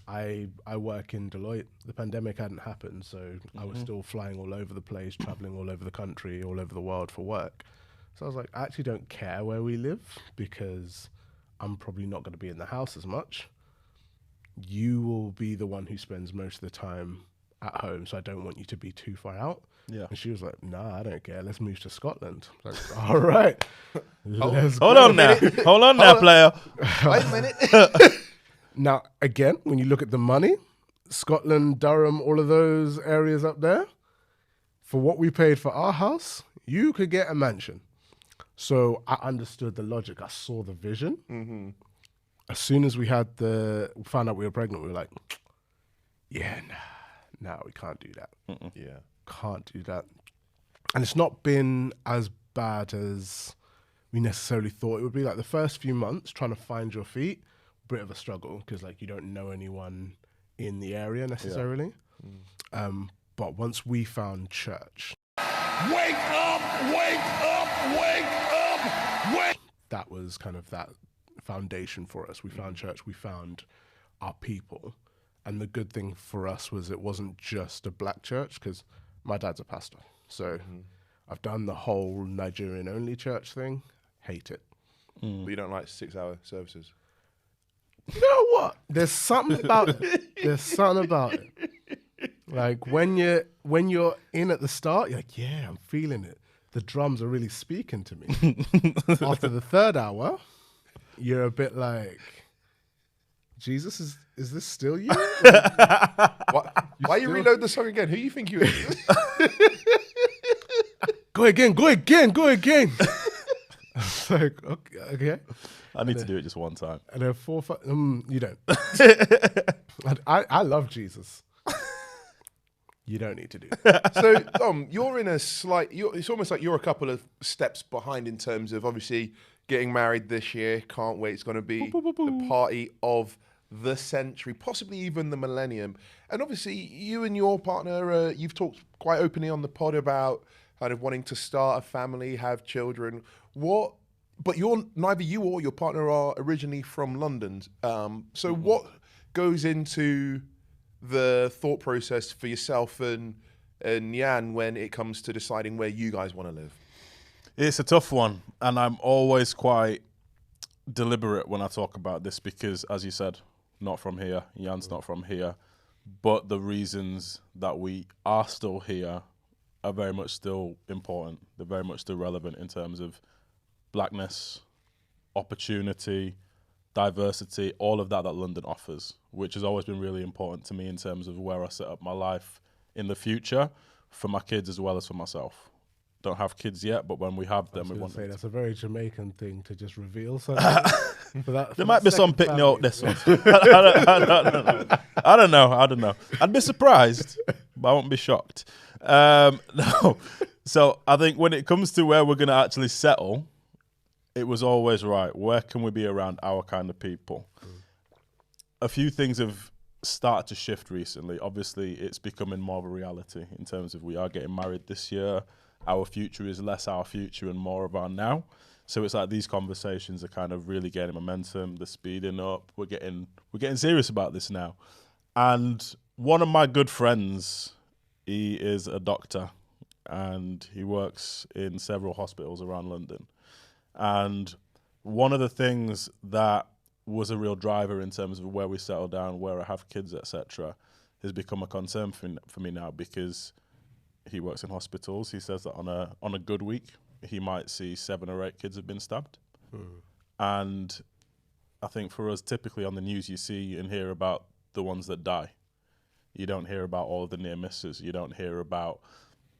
Speaker 4: I work in Deloitte. The pandemic hadn't happened, so I was still flying all over the place, traveling all over the country, all over the world for work. So I was like, I actually don't care where we live because I'm probably not going to be in the house as much. You will be the one who spends most of the time at home, so I don't want you to be too far out. Yeah. And she was like, nah, I don't care. Let's move to Scotland. I was like, all right.
Speaker 2: Hold on now, player.
Speaker 1: Wait a minute.
Speaker 4: Now, again, when you look at the money, Scotland, Durham, all of those areas up there, for what we paid for our house, you could get a mansion. So I understood the logic. I saw the vision. As soon as we found out we were pregnant, we were like, yeah, nah, we can't do that.
Speaker 1: Yeah.
Speaker 4: Can't do that. And it's not been as bad as we necessarily thought it would be. Like the first few months, trying to find your feet, bit of a struggle because like you don't know anyone in the area necessarily. But once we found church,
Speaker 5: wake up, wake up, wake up, wake.
Speaker 4: That was kind of that foundation for us. We found church, we found our people. And the good thing for us was it wasn't just a black church because my dad's a pastor. So I've done the whole Nigerian only church thing. Hate it.
Speaker 1: But you don't like 6-hour services?
Speaker 4: You know what? There's something about it. There's something about it. Like when you're in at the start, you're like, yeah, I'm feeling it. The drums are really speaking to me. After the 3rd hour, you're a bit like, Jesus, is this still you?
Speaker 1: Why you reload the song again? Who you think you is?
Speaker 4: Go again. Like, okay.
Speaker 2: I need to do it just one time.
Speaker 4: And then 4, 5, you don't. I love Jesus. You don't need to do that.
Speaker 1: So, you're in a it's almost like you're a couple of steps behind in terms of obviously getting married this year. Can't wait. It's going to be the party of the century, possibly even the millennium. And obviously, you and your partner, you've talked quite openly on the pod about kind of wanting to start a family, have children. But neither you or your partner are originally from London. So what goes into the thought process for yourself and Jan when it comes to deciding where you guys want to live?
Speaker 2: It's a tough one, and I'm always quite deliberate when I talk about this because, as you said, not from here, Jan's not from here, but the reasons that we are still here are very much still important. They're very much still relevant in terms of blackness, opportunity, diversity, all of that London offers, which has always been really important to me in terms of where I set up my life in the future for my kids as well as for myself. Don't have kids yet, but when we have them, we want to say
Speaker 4: that's a very Jamaican thing to just reveal something.
Speaker 2: There might be some picking out this one. I don't know. I'd be surprised, but I won't be shocked. No. So I think when it comes to where we're going to actually settle, it was always right. Where can we be around our kind of people? A few things have started to shift recently. Obviously, it's becoming more of a reality in terms of we are getting married this year. Our future is less our future and more of our now. So it's like these conversations are kind of really gaining momentum. They're speeding up. We're getting serious about this now. And one of my good friends, he is a doctor and he works in several hospitals around London. And one of the things that was a real driver in terms of where we settle down, where I have kids, etc., has become a concern for me now because he works in hospitals. He says that on a good week, he might see 7 or 8 kids have been stabbed. And I think for us, typically on the news, you see and hear about the ones that die. You don't hear about all of the near misses. You don't hear about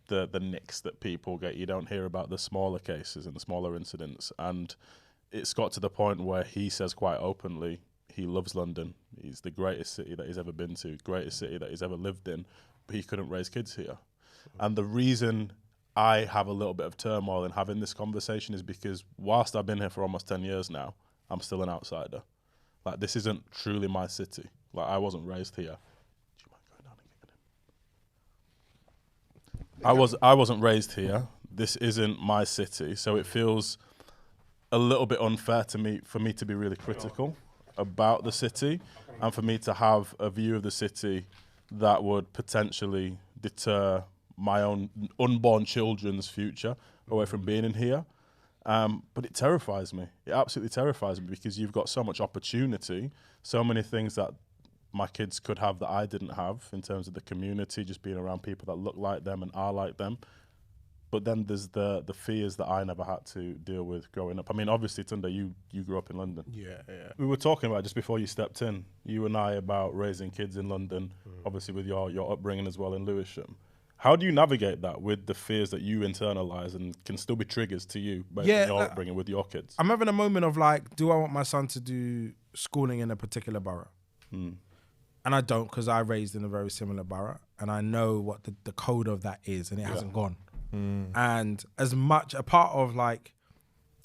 Speaker 2: the nicks that people get. You don't hear about the smaller cases and the smaller incidents. And it's got to the point where he says quite openly he loves London. He's the greatest city that he's ever been to, greatest city that he's ever lived in, but he couldn't raise kids here. And the reason I have a little bit of turmoil in having this conversation is because whilst I've been here for almost 10 years now, I'm still an outsider. Like, this isn't truly my city. Like, I wasn't raised here. Do you mind going down and giving him? I wasn't raised here. This isn't my city. So it feels a little bit unfair to me, for me to be really critical about the city and for me to have a view of the city that would potentially deter my own unborn children's future away from being in here. But it terrifies me. It absolutely terrifies me because you've got so much opportunity, so many things that my kids could have that I didn't have in terms of the community, just being around people that look like them and are like them. But then there's the fears that I never had to deal with growing up. I mean, obviously, Tunde, you grew up in London.
Speaker 4: Yeah.
Speaker 2: We were talking about, just before you stepped in, you and I, about raising kids in London, obviously with your upbringing as well in Lewisham. How do you navigate that with the fears that you internalize and can still be triggers to you based on your upbringing with your kids?
Speaker 3: I'm having a moment of like, do I want my son to do schooling in a particular borough? And I don't, because I raised in a very similar borough and I know what the code of that is and it hasn't gone. And as much a part of like,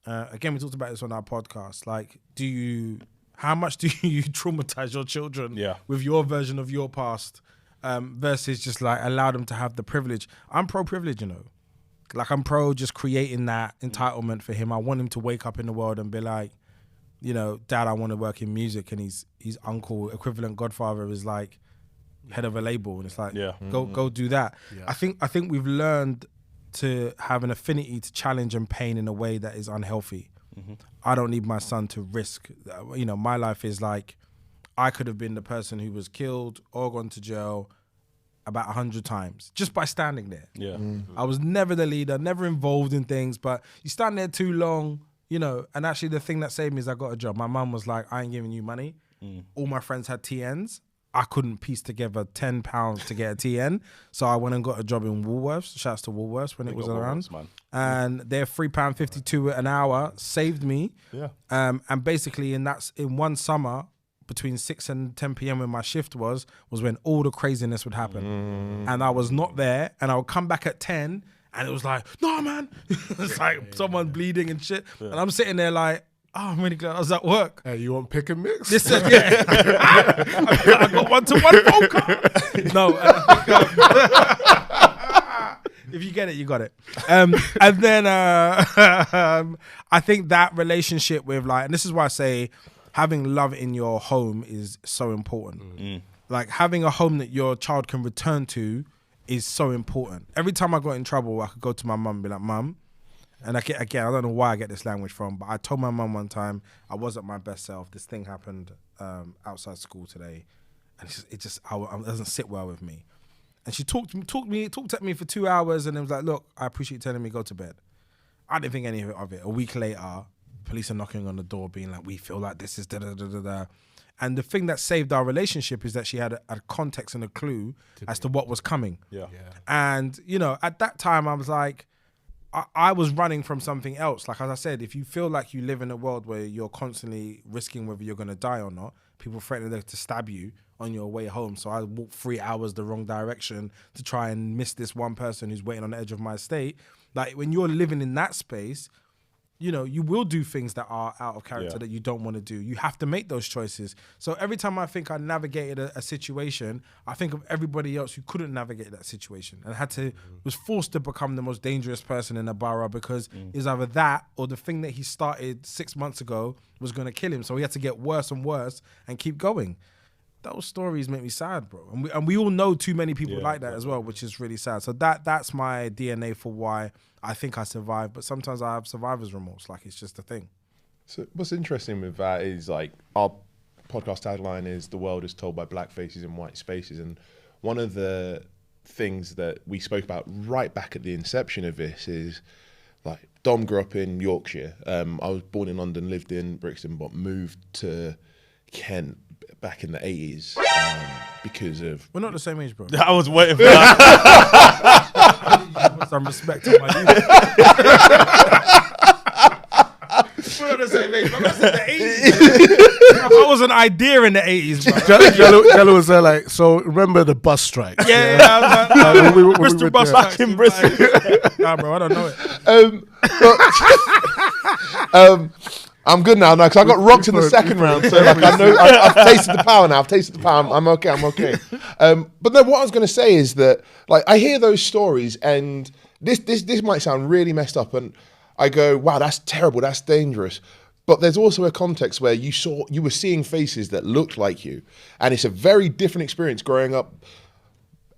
Speaker 3: again, we talked about this on our podcast, like, how much do you traumatize your children with your version of your past versus just like allow them to have the privilege? I'm pro-privilege, you know. Like, I'm pro just creating that entitlement for him. I want him to wake up in the world and be like, you know, Dad, I want to work in music, and his uncle, equivalent godfather, is like head of a label, and it's like, go do that. I think we've learned to have an affinity to challenge and pain in a way that is unhealthy. I don't need my son to risk. You know, my life is like, I could have been the person who was killed or gone to jail about 100 times just by standing there. I was never the leader, never involved in things, but you stand there too long, and actually the thing that saved me is I got a job. My mum was like, I ain't giving you money. All my friends had TNs. I couldn't piece together £10 to get a TN. So I went and got a job in Woolworths. Shouts to Woolworths when it was around.
Speaker 2: Man.
Speaker 3: And their £3.52 an hour saved me.
Speaker 2: Yeah.
Speaker 3: And basically in one summer, between 6 and 10 p.m. when my shift was when all the craziness would happen. And I was not there, and I would come back at 10, and it was like, no, man. It's like someone bleeding and shit. Yeah. And I'm sitting there like, oh, I'm really glad I was at work.
Speaker 4: Hey, you want pick and mix?
Speaker 3: Listen, yeah. I got one-to-one phone call. No. If you get it, you got it. And then I think that relationship with and this is why I say, having love in your home is so important. Like having a home that your child can return to is so important. Every time I got in trouble, I could go to my mum and be like, Mum, and I don't know why I get this language from, but I told my mum one time I wasn't my best self. This thing happened outside school today, and it doesn't sit well with me. And she talked at me for 2 hours, and it was like, look, I appreciate you telling me go to bed. I didn't think any of it. A week later, police are knocking on the door being like, we feel like this is da-da-da-da-da. And the thing that saved our relationship is that she had a context and a clue as to what was coming. Yeah. And, at that time I was like, I was running from something else. Like, as I said, if you feel like you live in a world where you're constantly risking whether you're going to die or not, people threatening to stab you on your way home. So I walked 3 hours the wrong direction to try and miss this one person who's waiting on the edge of my estate. Like, when you're living in that space, you will do things that are out of character that you don't want to do. You have to make those choices. So every time I think I navigated a situation, I think of everybody else who couldn't navigate that situation and was forced to become the most dangerous person in the borough because it's either that or the thing that he started 6 months ago was going to kill him. So he had to get worse and worse and keep going. Those stories make me sad, bro. And we all know too many people like that as well, which is really sad. So that's my DNA for why I think I survived. But sometimes I have survivor's remorse. Like, it's just a thing.
Speaker 1: So what's interesting with that is, like, our podcast tagline is "The world is told by black faces in white spaces." And one of the things that we spoke about right back at the inception of this is, like, Dom grew up in Yorkshire. I was born in London, lived in Brixton, but moved to Kent back in the 80s because of...
Speaker 3: We're not the same age, bro.
Speaker 2: I was waiting for that.
Speaker 3: Some respect to my youth. We're not the same age, bro. That's in the 80s. That was an idea in the 80s, bro.
Speaker 4: Jello was there like, so remember the bus strike?
Speaker 3: Yeah. Bristol bus strike. Back in Bristol. Nah, bro, I don't know
Speaker 1: it. I'm good now, because I got rocked in the second round, so like I know I've tasted the power now. I'm okay. But no, what I was going to say is that, like, I hear those stories, and this might sound really messed up, and I go, wow, that's terrible, that's dangerous. But there's also a context where you were seeing faces that looked like you, and it's a very different experience growing up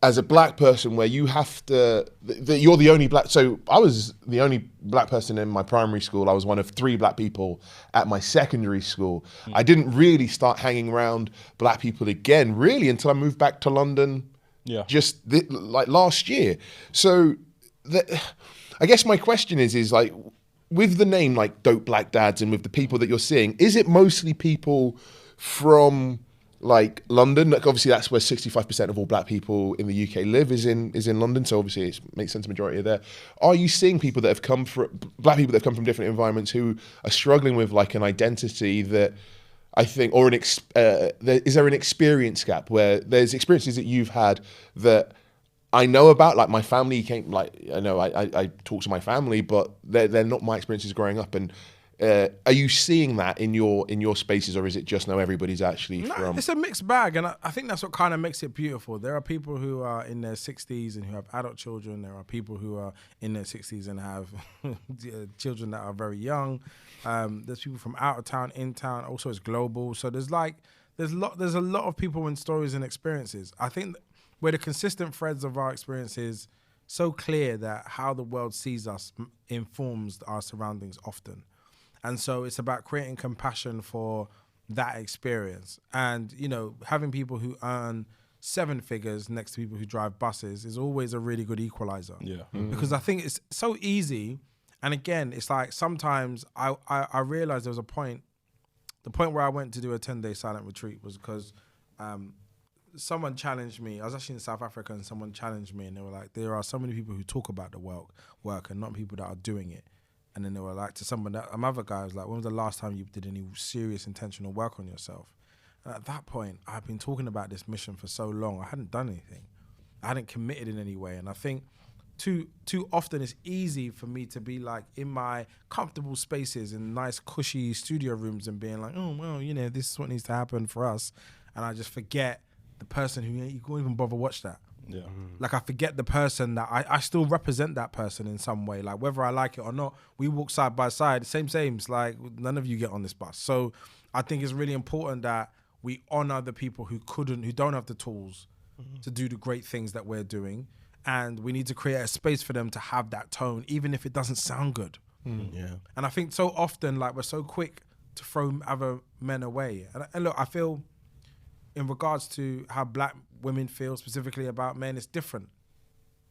Speaker 1: as a black person, where you have to, you're the only black. So I was the only black person in my primary school. I was one of 3 black people at my secondary school. I didn't really start hanging around black people again, really, until I moved back to London just like last year. So I guess my question is like, with the name like Dope Black Dads and with the people that you're seeing, is it mostly people from like London? Like, obviously that's where 65% of all black people in the UK live, is in London. So obviously it makes sense, the majority are there. Are you seeing people that have come from, black people that have come from different environments who are struggling with like an identity that I think, or is there an experience gap where there's experiences that you've had that I know about, like my family came, like, I know I talk to my family, but they're not my experiences growing up. And are you seeing that in your spaces, or is it just now everybody's actually from?
Speaker 3: It's a mixed bag, and I think that's what kind of makes it beautiful. There are people who are in their 60s and who have adult children. There are people who are in their 60s and have children that are very young. There's people from out of town, in town. Also, it's global. So there's a lot of people and stories and experiences. I think where the consistent threads of our experience is so clear that how the world sees us informs our surroundings often. And so it's about creating compassion for that experience. And, you know, having people who earn 7 figures next to people who drive buses is always a really good equalizer. Yeah. Mm-hmm. Because I think it's so easy. And again, it's like sometimes I realized there was a point, the point where I went to do a 10-day silent retreat was because someone challenged me. I was actually in South Africa and someone challenged me and they were like, there are so many people who talk about the work and not people that are doing it. And then they were like, to someone, another guy was like, when was the last time you did any serious intentional work on yourself? And at that point, I've been talking about this mission for so long. I hadn't done anything. I hadn't committed in any way. And I think too often it's easy for me to be like in my comfortable spaces in nice cushy studio rooms and being like, oh, well, you know, this is what needs to happen for us. And I just forget the person who you can't even bother watch that.
Speaker 2: Yeah.
Speaker 3: Like I forget the person that I still represent that person in some way. Like whether I like it or not, we walk side by side, same. Like none of you get on this bus. So I think it's really important that we honor the people who don't have the tools to do the great things that we're doing. And we need to create a space for them to have that tone, even if it doesn't sound good.
Speaker 4: Yeah.
Speaker 3: And I think so often, like we're so quick to throw other men away. And look, I feel in regards to how black women feel specifically about men, it's different.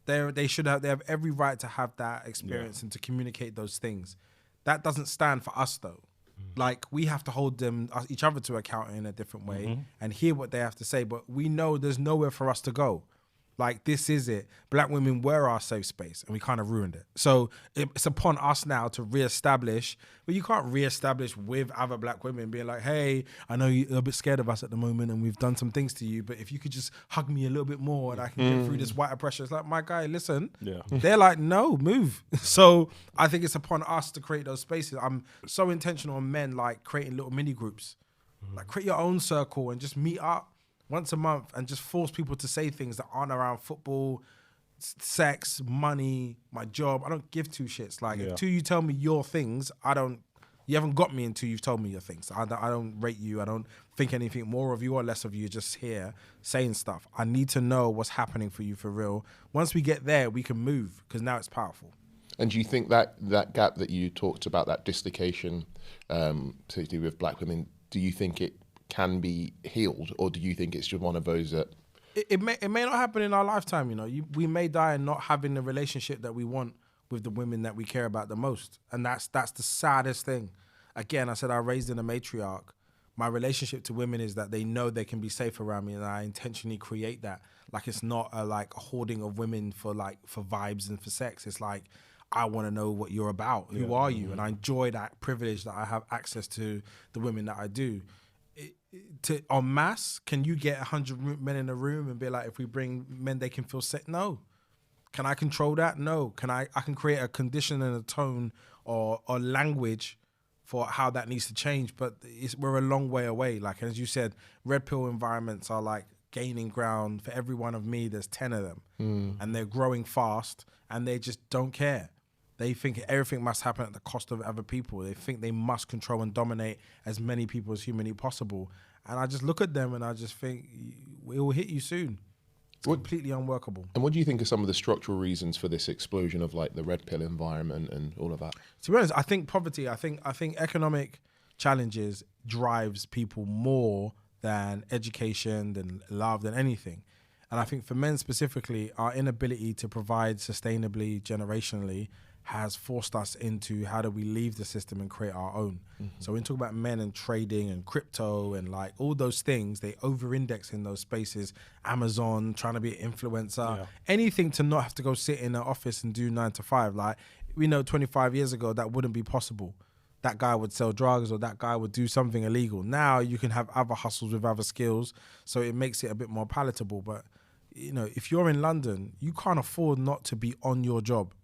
Speaker 3: They have every right to have that experience and to communicate those things. That doesn't stand for us though. Like we have to hold each other to account in a different way and hear what they have to say. But we know there's nowhere for us to go. Like this is it. Black women were our safe space and we kind of ruined it. So it's upon us now to reestablish, but you can't reestablish with other black women being like, hey, I know you're a bit scared of us at the moment and we've done some things to you, but if you could just hug me a little bit more and I can get through this white oppression. It's like, my guy, listen. Yeah. They're like, no, move. So I think it's upon us to create those spaces. I'm so intentional on men like creating little mini groups. Like create your own circle and just meet up once a month and just force people to say things that aren't around football, sex, money, my job. I don't give two shits. Like until you tell me your things, you haven't got me until you've told me your things. I don't rate you. I don't think anything more of you or less of you. Just here saying stuff. I need to know what's happening for you for real. Once we get there, we can move because now it's powerful.
Speaker 1: And do you think that gap that you talked about, that dislocation, particularly with black women, do you think it can be healed, or do you think it's just one of those that
Speaker 3: it may not happen in our lifetime? You know, we may die and not having the relationship that we want with the women that we care about the most, and that's the saddest thing. Again, I said I raised in a matriarch. My relationship to women is that they know they can be safe around me, and I intentionally create that. Like it's not a hoarding of women for vibes and for sex. It's like I want to know what you're about. Who are you? And I enjoy that privilege that I have access to the women that I do. En masse, can you get 100 men in a room and be like, if we bring men, they can feel safe? No. Can I control that? No. I can create a condition and a tone or language for how that needs to change, but we're a long way away. Like, as you said, red pill environments are like gaining ground. For every one of me, there's 10 of them, and they're growing fast, and they just don't care. They think everything must happen at the cost of other people. They think they must control and dominate as many people as humanly possible. And I just look at them and I just think, it will hit you soon. It's completely unworkable.
Speaker 1: And what do you think are some of the structural reasons for this explosion of like the red pill environment and all of that?
Speaker 3: To be honest, I think poverty, I think economic challenges drives people more than education, than love, than anything. And I think for men specifically, our inability to provide sustainably, generationally, has forced us into how do we leave the system and create our own. So when we talk about men and trading and crypto and like all those things, they over-index in those spaces. Amazon, trying to be an influencer, anything to not have to go sit in an office and do 9 to 5. Like we know 25 years ago that wouldn't be possible. That guy would sell drugs or that guy would do something illegal. Now you can have other hustles with other skills, so it makes it a bit more palatable. But you know, if you're in London, you can't afford not to be on your job.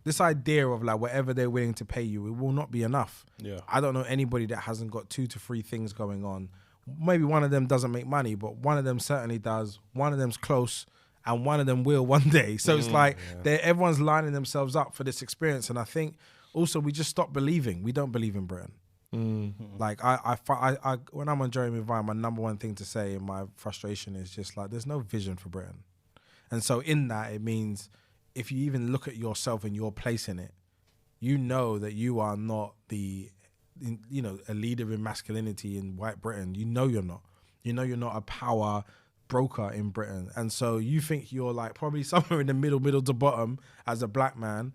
Speaker 3: This idea of like whatever they're willing to pay you, it will not be enough. Yeah. I don't know anybody that hasn't got 2 to 3 things going on. Maybe one of them doesn't make money, but one of them certainly does. One of them's close, and one of them will one day. So it's like everyone's lining themselves up for this experience. And I think also we just stop believing. We don't believe in Britain. Like I when I'm on Jeremy Vine, my number one thing to say in my frustration is just like there's no vision for Britain. And so in that, it means if you even look at yourself and your place in it, you know that you are not a leader in masculinity in white Britain. You know you're not. You know you're not a power broker in Britain. And so you think you're like probably somewhere in the middle to bottom as a black man.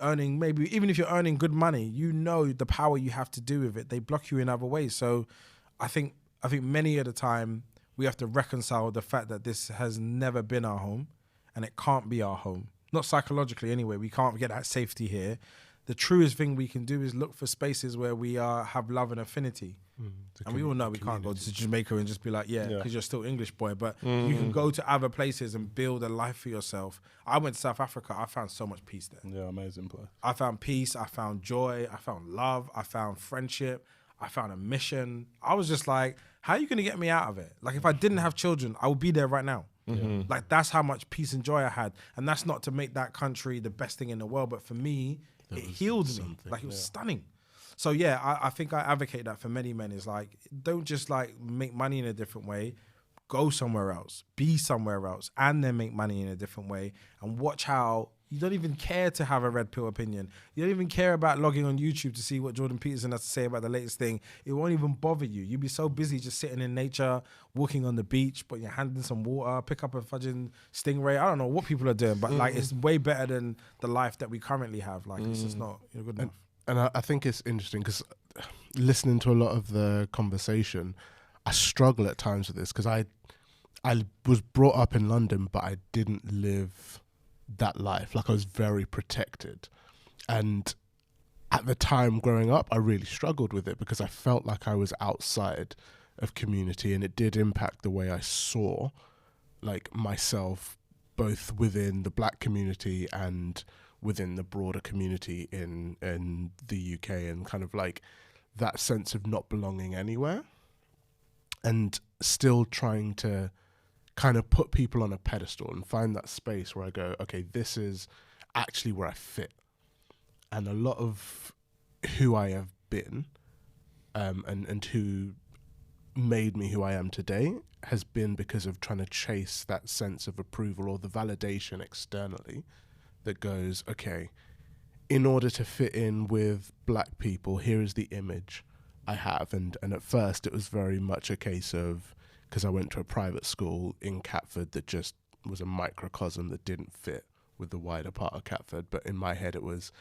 Speaker 3: earning, maybe even if you're earning good money, you know the power you have to do with it. They block you in other ways. So I think many of the time we have to reconcile the fact that this has never been our home and it can't be our home. Not psychologically anyway. We can't get that safety here. The truest thing we can do is look for spaces where we have love and affinity. And we all know we can't go to Jamaica and just be like, because you're still English boy. But you can go to other places and build a life for yourself. I went to South Africa. I found so much peace there.
Speaker 2: Yeah, amazing place.
Speaker 3: I found peace. I found joy. I found love. I found friendship. I found a mission. I was just like, how are you going to get me out of it? Like, if I didn't have children, I would be there right now. Like, that's how much peace and joy I had. And that's not to make that country the best thing in the world. But for me, it healed me. Like, it was stunning. So yeah, I think I advocate that for many men is like, don't just like make money in a different way, go somewhere else, be somewhere else, and then make money in a different way, and watch how you don't even care to have a red pill opinion. You don't even care about logging on YouTube to see what Jordan Peterson has to say about the latest thing. It won't even bother you. You'll be so busy just sitting in nature, walking on the beach, putting your hand in some water, pick up a fudging stingray. I don't know what people are doing, but like it's way better than the life that we currently have. Like it's just not good enough.
Speaker 4: And I think it's interesting because listening to a lot of the conversation, I struggle at times with this because I was brought up in London, but I didn't live that life. Like I was very protected. And at the time growing up, I really struggled with it because I felt like I was outside of community, and it did impact the way I saw like myself, both within the black community and within the broader community in the UK, and kind of like that sense of not belonging anywhere and still trying to kind of put people on a pedestal and find that space where I go, okay, this is actually where I fit. And a lot of who I have been and who made me who I am today has been because of trying to chase that sense of approval or the validation externally that goes, okay, in order to fit in with black people, here is the image I have. And at first it was very much a case of, because I went to a private school in Catford that just was a microcosm that didn't fit with the wider part of Catford. But in my head it was,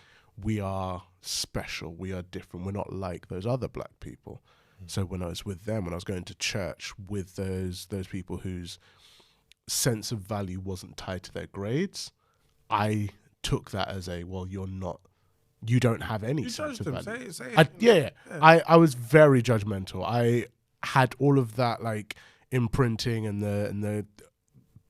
Speaker 4: we are special, we are different, we're not like those other black people. So when I was with them, when I was going to church with those people whose sense of value wasn't tied to their grades, I took that as a, well, you don't have any sense of value. Say it. I was very judgmental. I had all of that like imprinting and the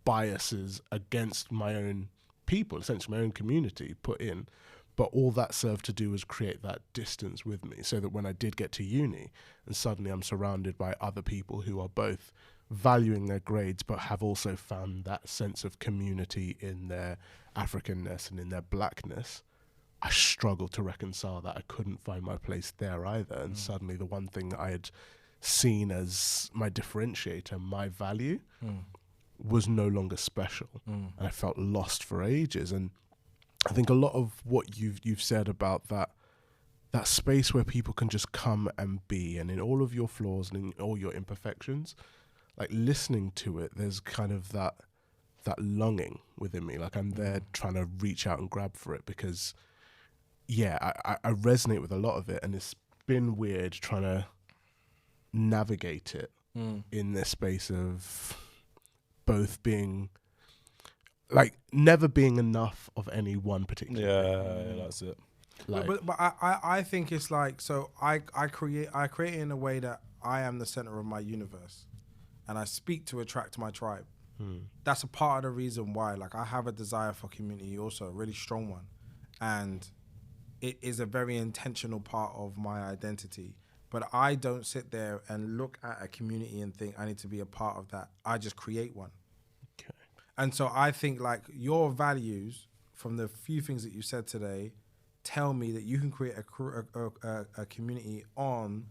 Speaker 4: biases against my own people, essentially my own community put in. But all that served to do was create that distance with me, so that when I did get to uni and suddenly I'm surrounded by other people who are both valuing their grades but have also found that sense of community in their Africanness and in their blackness, I struggled to reconcile that. I couldn't find my place there either. And suddenly the one thing that I had seen as my differentiator, my value, was no longer special. And I felt lost for ages. And I think a lot of what you've said about that space where people can just come and be, and in all of your flaws and in all your imperfections, like listening to it, there's kind of that longing within me. Like I'm there trying to reach out and grab for it because, yeah, I resonate with a lot of it, and it's been weird trying to navigate it in this space of both being, like, never being enough of any one particular thing.
Speaker 2: Yeah, that's it.
Speaker 3: Like, but I think it's like, so I create in a way that I am the center of my universe, and I speak to attract my tribe. That's a part of the reason why, like, I have a desire for community also, a really strong one, and it is a very intentional part of my identity. But I don't sit there and look at a community and think I need to be a part of that. I just create one. Okay. And so I think, like, your values from the few things that you said today tell me that you can create a community on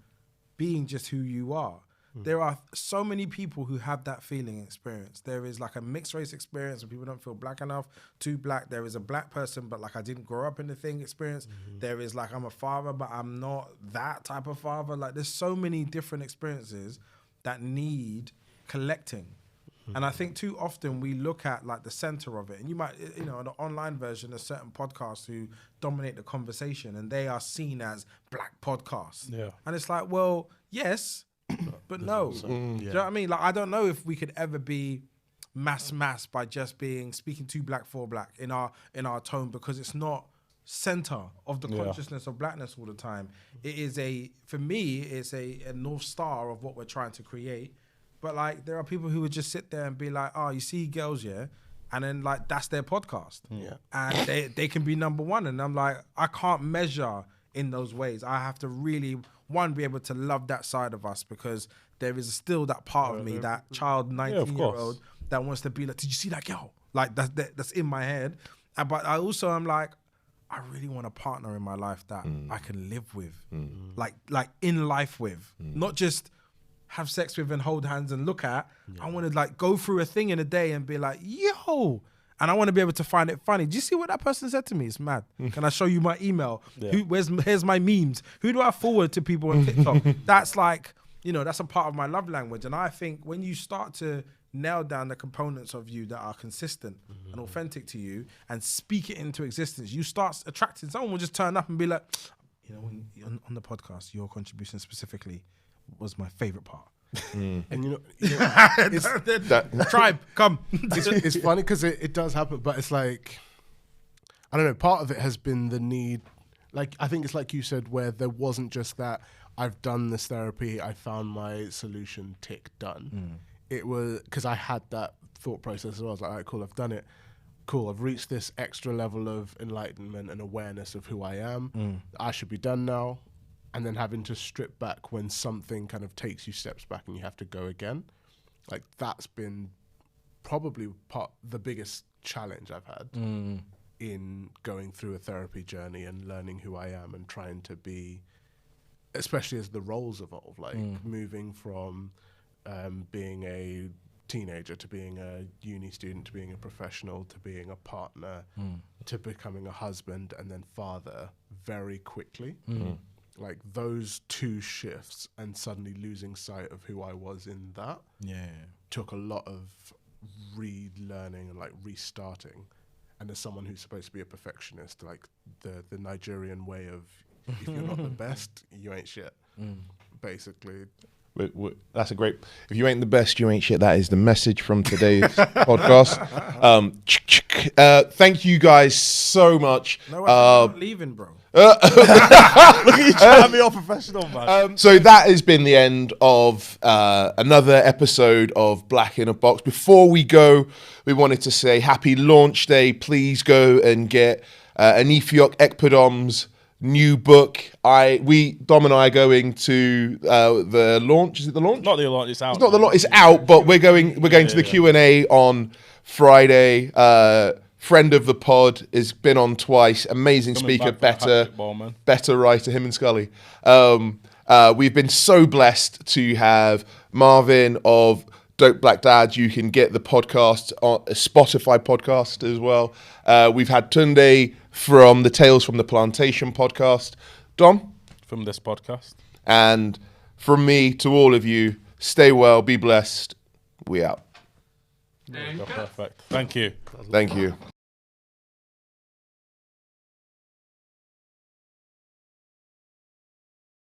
Speaker 3: being just who you are. There are so many people who have that feeling experience. There is like a mixed race experience where people don't feel black enough, too black. There is a black person, but like I didn't grow up in the thing experience. There is like I'm a father, but I'm not that type of father. Like there's so many different experiences that need collecting. And I think too often we look at like the center of it, and you might, you know, in the online version, there's certain podcasts who dominate the conversation and they are seen as black podcasts.
Speaker 2: Yeah.
Speaker 3: And it's like, well, yes, but no. Do you know what I mean? Like, I don't know if we could ever be mass by just speaking to black for black in our tone, because it's not center of the consciousness of blackness all the time. It is for me, it's a North Star of what we're trying to create. But like, there are people who would just sit there and be like, oh, you see girls, yeah? And then like, that's their podcast. Yeah. And they can be number one. And I'm like, I can't measure in those ways. I have to really, be able to love that side of us, because there is still that part of me, that child 19-year-old that wants to be like, did you see that girl? Like that's in my head. But I also am like, I really want a partner in my life that I can live with, like in life with, not just have sex with and hold hands and look at. I want to like go through a thing in a day and be like, yo, and I want to be able to find it funny. Do you see what that person said to me? It's mad. Can I show you my email? Here's my memes. Who do I forward to people on TikTok? That's like, you know, that's a part of my love language. And I think when you start to nail down the components of you that are consistent and authentic to you and speak it into existence, you start attracting. Someone will just turn up and be like, you know, on the podcast, your contribution specifically was my favorite part.
Speaker 4: And you know it's,
Speaker 3: tribe, come.
Speaker 4: It's funny because it does happen, but it's like, I don't know, part of it has been the need, like, I think it's like you said, where there wasn't just that, I've done this therapy, I found my solution, tick, done. It was because I had that thought process as well. I was like, all right, cool, I've done it. Cool, I've reached this extra level of enlightenment and awareness of who I am. I should be done now. And then having to strip back when something kind of takes you steps back and you have to go again. Like, that's been probably the biggest challenge I've had in going through a therapy journey and learning who I am and trying to be, especially as the roles evolve, like moving from being a teenager to being a uni student to being a professional to being a partner to becoming a husband and then father very quickly. Like, those two shifts and suddenly losing sight of who I was in that took a lot of relearning and like restarting. And as someone who's supposed to be a perfectionist, like the Nigerian way of, if you're not the best, you ain't shit, basically.
Speaker 1: That's a great. If you ain't the best, you ain't shit. That is the message from today's podcast. Thank you guys so much.
Speaker 3: No, I'm not leaving, bro.
Speaker 2: Look at you trying to be all professional, man.
Speaker 1: So that has been the end of another episode of Black in a Box. Before we go, we wanted to say happy launch day. Please go and get Anifiok Ekpedom's new book. Dom and I are going to the launch. Is it the launch?
Speaker 2: Not the launch. It's out.
Speaker 1: It's not the launch. It's out. But we're going to the Q&A on Friday. Friend of the pod, has been on twice. Amazing speaker, better writer. Him and Scully. We've been so blessed to have Marvyn of Dope Black Dads. You can get the podcast on a Spotify podcast as well. We've had Tunde from the Tales from the Plantation podcast. Dom?
Speaker 2: From this podcast.
Speaker 1: And from me to all of you, stay well, be blessed. We out.
Speaker 2: Perfect. Thank you.
Speaker 1: Thank you.